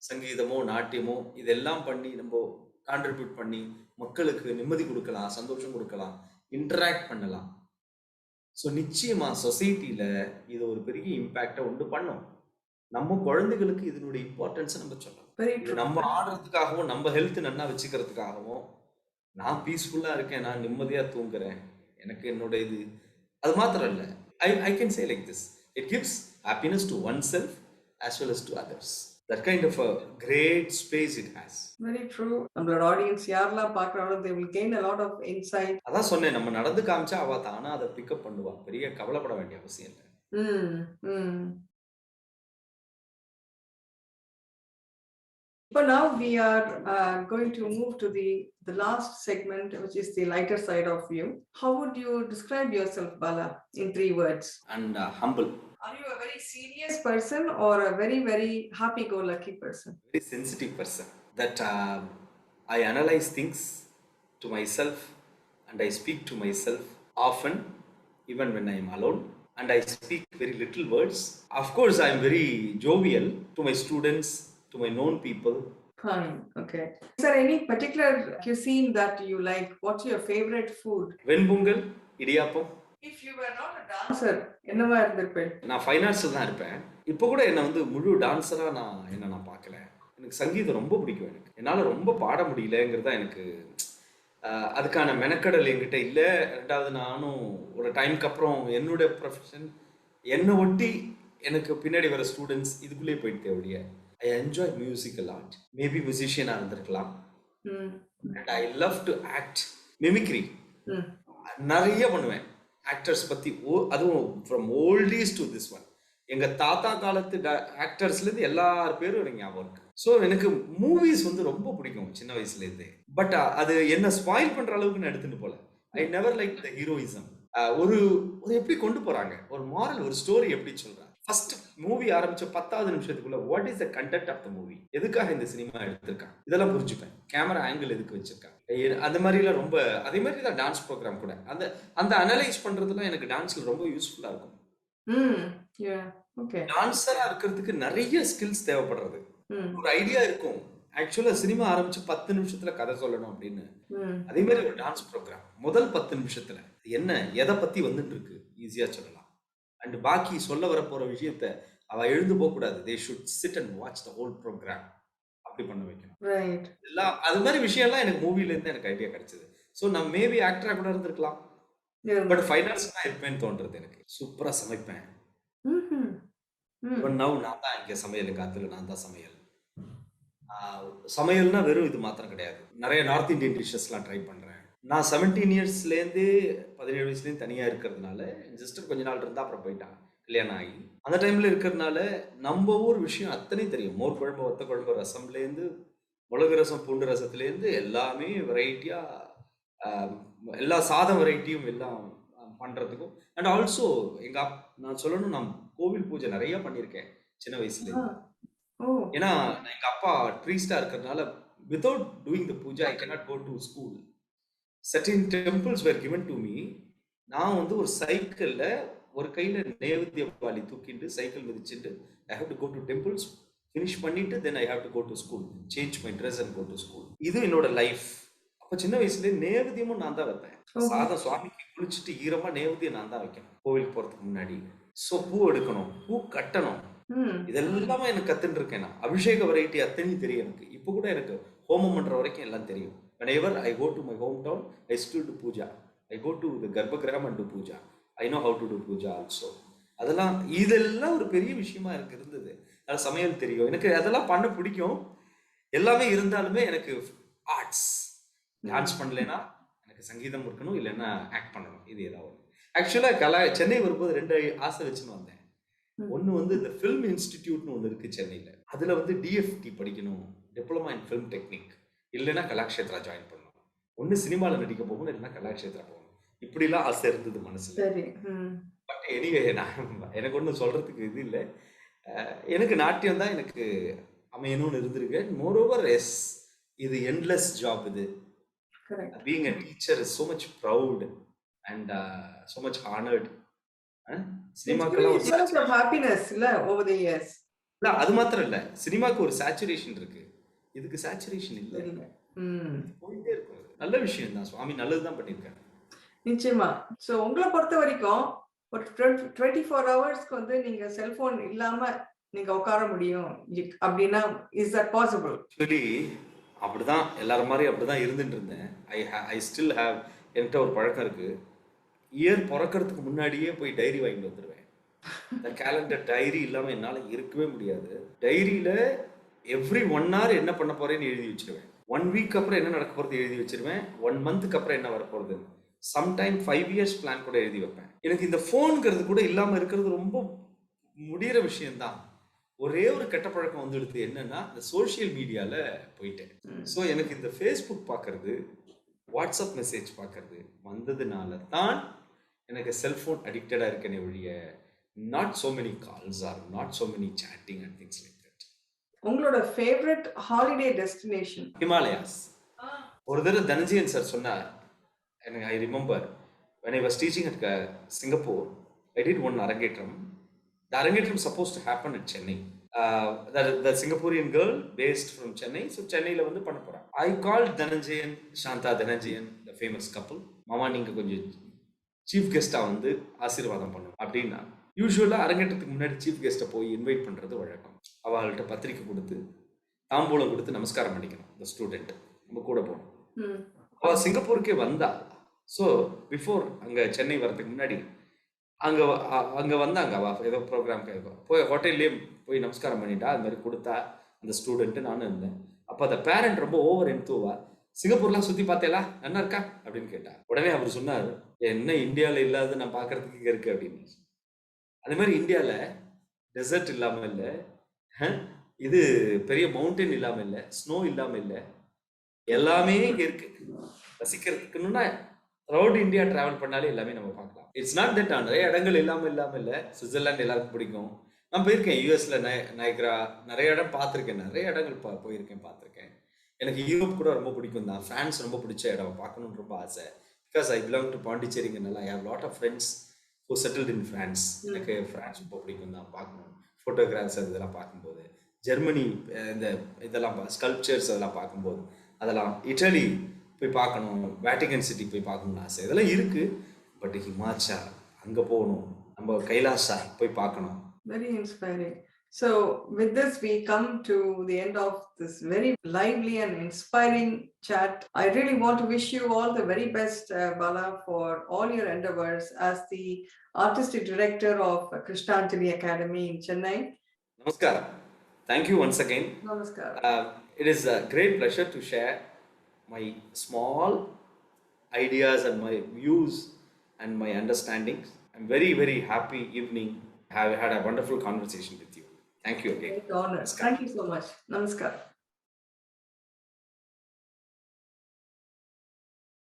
சங்கீதமோ நாட்டியமோ இதெல்லாம் பண்ணி நம்ம கான்ட்ரிபியூட் பண்ணி மக்களுக்கு நிம்மதி கொடுக்கலாம், சந்தோஷம் கொடுக்கலாம், இன்டராக்ட் பண்ணலாம். ஸோ நிச்சயமா சொசைட்டியில இது ஒரு பெரிய இம்பாக்டை உண்டு பண்ணும். நம்ம குழந்தைகளுக்கு இதனுடைய இம்பார்ட்டன்ஸை நம்ம சொல்லலாம். நம்ம ஆடுறதுக்காகவும் நம்ம ஹெல்த் நல்லா வச்சுக்கிறதுக்காகவும், நான் பீஸ்ஃபுல்லா இருக்கேன், நான் நிம்மதியா தூங்குறேன், எனக்கு என்னோட இது, அது மாத்திரம் இல்லை. I can say like this, it gives happiness to oneself as well as to others. That kind of a great space it has. Very true. நம்மளோட ஆடியன்ஸ் யாரெல்லாம் பார்க்கறாங்களோ they will gain a lot of insight. அதான் சொன்னேன், நம்ம நடந்து காமிச்சா அவ தானா அதை பிக்கப் பண்ணுவா, பெரிய கவலைப்பட வேண்டிய அவசியம் இல்லை. But now we are going to move to the last segment, which is the lighter side of you. How would you describe yourself, Bala, in 3 words? And humble. Are you a very serious person or a very, very happy-go-lucky person? Very sensitive person. That I analyze things to myself and I speak to myself often, even when I am alone. And I speak very little words. Of course, I am very jovial to my students, to my known people. Fine, okay. Is there any particular cuisine that you like? What's your favorite food? Venpungal, idiyappam. If you were not a dancer, என்னவா இருந்திருப்பேன்? நான் fine ஆர்ட்ஸில் தான் இருப்பேன். இப்போ கூட என்னை வந்து முழு டான்ஸராக நான் பார்க்கல. எனக்கு சங்கீதம் ரொம்ப பிடிக்கும். என்னால் ரொம்ப பாட முடியலங்கிறது தான் எனக்கு அதுக்கான மெனக்கடல் என்கிட்ட இல்லை. ரெண்டாவது, நானும் ஒரு டைமுக்கு அப்புறம் என்னுடைய ப்ரொஃபஷன் என்னை ஒட்டி எனக்கு பின்னாடி வர ஸ்டூடெண்ட்ஸ் இதுக்குள்ளே போயிட்டு ஒழிய I enjoy musical art. Maybe மியூசிஷியனாக இருந்திருக்கலாம். And I love to act, mimicry நிறைய பண்ணுவேன். ஆக்டர்ஸ் பற்றி, அதுவும் from oldies to this one, எங்க தாத்தா காலத்து ஆக்டர்ஸ்லேருந்து எல்லார் பேரும் எனக்கு ஞாபகம் இருக்கு. ஸோ எனக்கு மூவிஸ் வந்து ரொம்ப பிடிக்கும் சின்ன வயசுலேருந்தே. பட் அது என்ன ஸ்பாயில் பண்ற அளவுக்கு நான் எடுத்துட்டு போல. I never like the heroism. ஒரு ஒரு எப்படி கொண்டு போறாங்க, ஒரு மாரல், ஒரு ஸ்டோரி எப்படி சொல்றாங்க. ஃபர்ஸ்ட் மூவி ஆரம்பிச்ச 10வது நிமிஷத்துக்குள்ள what is the content of the movie, எதுக்காக இந்த சினிமா எடுத்திருக்காங்க, இதெல்லாம் புரிஞ்சுப்பேன். கேமரா ஆங்கிள் எதுக்கு வச்சிருக்காங்க, அந்த மாதிரிலாம் ரொம்ப. அதே மாதிரி தான் டான்ஸ் ப்ரோக்ராம் கூட அந்த அந்த அனலைஸ் பண்றதுலாம் எனக்கு டான்ஸ்ல ரொம்ப யூஸ்ஃபுல்லா இருக்கும். டான்ஸரா இருக்கிறதுக்கு நிறைய ஸ்கில்ஸ் தேவைப்படுறது. ஒரு ஐடியா இருக்கும், ஆக்சுவலா சினிமா ஆரம்பிச்சு 10 நிமிஷத்துல கதை சொல்லணும் அப்படின்னு. அதே மாதிரி ஒரு டான்ஸ் ப்ரோக்ராம் முதல் 10 நிமிஷத்துல என்ன எதை பத்தி வந்துட்டு இருக்கு ஈஸியா சொல்லலாம். அண்ட் பாக்கி சொல்ல வர போற விஷயத்த அவ எழுந்து போக கூடாது. They should sit and watch the whole programme. அப்படி பண்ண வைக்கணும். எல்லாம் அது மாதிரி விஷயம்லாம் எனக்கு மூவில இருந்து எனக்கு ஐடியா கிடைச்சது. ஸோ நான் மேபி ஆக்டரா கூட இருந்திருக்கலாம். பட் ஃபைனான்ஸ் தான் இருப்பேன்னு தோன்றது எனக்கு. சூப்பரா சமைப்பேன். நான் தான் இங்க சமையல், காத்துல நான் தான் சமையல். சமையல்னா வெறும் இது மாத்திரம் கிடையாது, நிறைய நார்த் இந்தியன் டிஷ்ஷஸ்லாம் ட்ரை பண்றேன். நான் 17 இயர்ஸ்லேருந்து 17 வயசுலேருந்து தனியாக இருக்கிறதுனால, என் சிஸ்டர் கொஞ்ச நாள் இருந்தால் அப்புறம் போயிட்டான் கல்யாணம் ஆகி. அந்த டைமில் இருக்கிறதுனால நம்ம ஊர் விஷயம் அத்தனையும் தெரியும். மோர் குழம்பு, வத்த குழம்பு, ரசம்லேருந்து மிளகு ரசம், பூண்டு ரசத்துலேருந்து எல்லாமே வெரைட்டியாக, எல்லா சாதம் வெரைட்டியும் எல்லாம் பண்ணுறதுக்கும். அண்ட் ஆல்சோ நான் சொல்லணும், நான் கோவில் பூஜை நிறைய பண்ணியிருக்கேன் சின்ன வயசுலேருந்து. ஏன்னா எங்க அப்பா ப்ரீஸ்டா இருக்கிறதுனால without doing the puja I cannot go to school. Certain temples were given to me. நான் வந்து ஒரு சைக்கிள்ல ஒரு கையில நேவேத்திய வாளி தூக்கிட்டு cycle மிதிச்சுட்டு I have to go to temples, finish பண்ணிட்டு then I have to go to school, change my dress and go to school. இது என்னோட லைஃப். அப்ப சின்ன வயசுல நேவேத்தியமும் நான் தான் வைப்பேன். சாதம் சுவாமிக்கு குளிச்சுட்டு ஈரமா நேவேத்தியம் நான் தான் வைக்கணும் கோவிலுக்கு போறதுக்கு முன்னாடி. ஸோ பூ எடுக்கணும், பூ கட்டணும், இதெல்லாமே எனக்கு கத்துட்டு இருக்கேன். நான் அபிஷேக வெரைட்டி அத்தனையும் தெரியும் எனக்கு. இப்போ கூட எனக்கு ஹோமம் பண்ற வரைக்கும் எல்லாம் தெரியும். Whenever I go to my hometown, I still do puja. I go to the Garbhagram and do puja. I know how to do puja also. அதெல்லாம் இதெல்லாம் ஒரு பெரிய விஷயமா எனக்கு இருந்தது. அது சமையல் தெரியும் எனக்கு, அதெல்லாம் பண்ண பிடிக்கும். எல்லாமே இருந்தாலுமே எனக்கு ஆர்ட்ஸ், டான்ஸ் பண்ணலைன்னா எனக்கு சங்கீதம் இருக்கணும், இல்லைன்னா ஆக்ட் பண்ணணும், இது ஏதாவது. ஆக்சுவலா சென்னை வரும்போது 2 ஆசை வச்சுன்னு வந்தேன். ஒன்று வந்து இந்த ஃபில்ம் இன்ஸ்டிடியூட்னு ஒன்று இருக்குது சென்னையில். அதில் வந்து டிஎஃப்டி படிக்கணும், டிப்ளமா இன் ஃபிலிம் டெக்னிக், இல்லைன்னா கலாக்ஷேத்ரா ஜாயின் பண்ணணும். ஒன்று சினிமாவில் நடிக்க போகணும், இல்லைன்னா கலாக்ஷேத்ரா போகணும். இப்படிலாம் ஆசை இருந்தது மனசில். பட் எனிவே எனக்கு ஒன்றும் சொல்கிறதுக்கு இது இல்லை. எனக்கு நாட்டியம் தான் எனக்கு அமையணும்னு இருந்திருக்கு. மோரோவர் எஸ், இது என்லெஸ் ஜாப். இது being a teacher is so much proud and so much honoured. அது மாத்திரம் இல்ல, சினிமாக்கு ஒரு சேச்சுரேஷன் இருக்கு, இதுக்கு சேச்சுரேஷன் இல்ல. போயிட்டே இருக்கும். நல்ல விஷயம் தான், சுவாமி நல்லதுதான் பண்ணிருக்காரு. நிச்சயமா. சோ உங்களை பொறுத்த வரைக்கும் ஒரு 24 ஹவர்ஸ்க்கு வந்து நீங்க செல்போன் இல்லாம நீங்க உட்கார முடியும் அப்படின்னா இஸ் தட் பாசிபிள்? ஆக்சுவலி அப்படிதான், எல்லாரும் மாதிரி அப்படிதான் இருந்துட்டு இருந்தேன். ஐ ஸ்டில் ஹேவ், என்கிட்ட ஒரு பழக்கம் இருக்கு. இயர் பிறக்கிறதுக்கு முன்னாடியே போய் டைரி வாங்கிட்டு வந்துடுவேன். இந்த கேலண்டர் டைரி இல்லாமல் என்னால் இருக்கவே முடியாது. டைரியில் எவ்ரி 1 hour என்ன பண்ண போறேன்னு எழுதி வச்சிருவேன். 1 week அப்புறம் என்ன நடக்க போகிறது எழுதி வச்சிருவேன். 1 month அப்புறம் என்ன வரப்போகிறது, சம்டைம் 5 years பிளான் கூட எழுதி வைப்பேன். எனக்கு இந்த ஃபோனுங்கிறது கூட இல்லாமல் இருக்கிறது ரொம்ப முடிகிற விஷயம்தான். ஒரே ஒரு கெட்ட பழக்கம் வந்துடுது, என்னன்னா இந்த சோஷியல் மீடியாவில் போயிட்டேன். ஸோ எனக்கு இந்த ஃபேஸ்புக் பார்க்கறது, வாட்ஸ்அப் மெசேஜ் பார்க்கறது வந்ததுனால தான் எனக்கு செல்ஃபோன் அடிக்டடாக இருக்கேனே ஒழிய not so many calls or not so many chatting and things like that. உங்களோட ஃபேவரட் ஹாலிடே டெஸ்டினேஷன்? ஹிமாலயாஸ். ஒரு தடவை தனஞ்சயன் சார் சொன்னார், எனக்கு I remember when I was teaching at Singapore, I did one Arangetram. The Arangetram supposed to happen at Chennai. The Singaporean girl based from Chennai, so சென்னையில் வந்து பண்ண போகிறான். I called Dhananjayan, Shanta Dhananjayan, the famous couple. மாமா நீங்கள் கொஞ்சம் chief கெஸ்ட்டாக வந்து ஆசீர்வாதம் பண்ணணும் அப்படின்னா. யூஸ்வலாக அரங்கேற்றத்துக்கு முன்னாடி சீஃப் கெஸ்ட்டை போய் இன்வைட் பண்ணுறது வழக்கம். அவள்கிட்ட பத்திரிக்கை கொடுத்து தாம்பூலம் கொடுத்து நமஸ்காரம் பண்ணிக்கணும். இந்த ஸ்டூடெண்ட் நம்ம கூட போகணும். அவள் சிங்கப்பூருக்கே வந்தா. ஸோ பிஃபோர் அங்கே சென்னை வரதுக்கு முன்னாடி அங்கே வந்தாங்க. அவள் ஏதோ ப்ரோக்ராம்க்கு போய் ஹோட்டல்லேயே போய் நமஸ்காரம் பண்ணிட்டா. அது மாதிரி கொடுத்தா அந்த ஸ்டூடெண்ட்டு, நானும் இருந்தேன். அப்போ அந்த பேரண்ட் ரொம்ப ஓவர் என்தூவா, சிங்கப்பூர்லாம் சுற்றி பார்த்தேலா நல்லா இருக்கா அப்படின்னு கேட்டா. உடனே அவர் சொன்னார், என்ன இந்தியாவில் இல்லாத நான் பார்க்கறதுக்கு இங்கே இருக்கு அப்படின்னு. அதே மாதிரி இந்தியாவில் டெசர்ட் இல்லாம இல்ல. இது பெரிய மவுண்டன் இல்லாம இல்ல. ஸ்னோ இல்லாம இல்ல. எல்லாமே இங்க இருக்கு. ரசிக்கிறதுக்குன்னா த்ரூஅவுட் இந்தியா டிராவல் பண்ணாலே எல்லாமே நம்ம பார்க்கலாம். இட்ஸ் நாட் தட் நிறைய இடங்கள் இல்லாம இல்ல. சுவிட்சர்லாந்து எல்லாருக்கும் பிடிக்கும். நான் போயிருக்கேன் யுஎஸ்ல நயக்ரா நிறைய இடம் பார்த்துருக்கேன். நிறைய இடங்கள் போயிருக்கேன் பார்த்துருக்கேன். எனக்கு யூரோப் கூட ரொம்ப பிடிக்கும் தான். ஃப்ரான்ஸ் ரொம்ப பிடிச்ச இடம் பார்க்கணும்னு ரொம்ப ஆசை. பிகாஸ் ஐ பிலாங் டு பாண்டிச்சேரிங்கனால I have lot of friends who settled in France. எனக்கு ஃப்ரான்ஸ் ரொம்ப பிடிக்கும் தான் பார்க்கணும். ஃபோட்டோகிராஃப்ஸ் இதெல்லாம் பார்க்கும்போது ஜெர்மனி இந்த இதெல்லாம் ஸ்கல்ப்சர்ஸ் அதெல்லாம் பார்க்கும்போது அதெல்லாம் இட்டலி போய் பார்க்கணும், வேட்டிகன் சிட்டி போய் பார்க்கணும்னு ஆசை. இதெல்லாம் இருக்கு. பட் ஹிமாச்சல் அங்கே போகணும், நம்ம கைலாசா போய் பார்க்கணும். Very inspiring. So with this, we come to the end of this very lively and inspiring chat. I really want to wish you all the very best, Bala, for all your endeavors as the artistic director of Krishnanjali Academy in Chennai. Namaskaram. Thank you once again. Namaskaram. It is a great pleasure to share my small ideas and my views and my understandings. I'm very, very happy evening. Have had a wonderful conversation with you. Thank you again. Great honor. Thank you so much. Namaskar.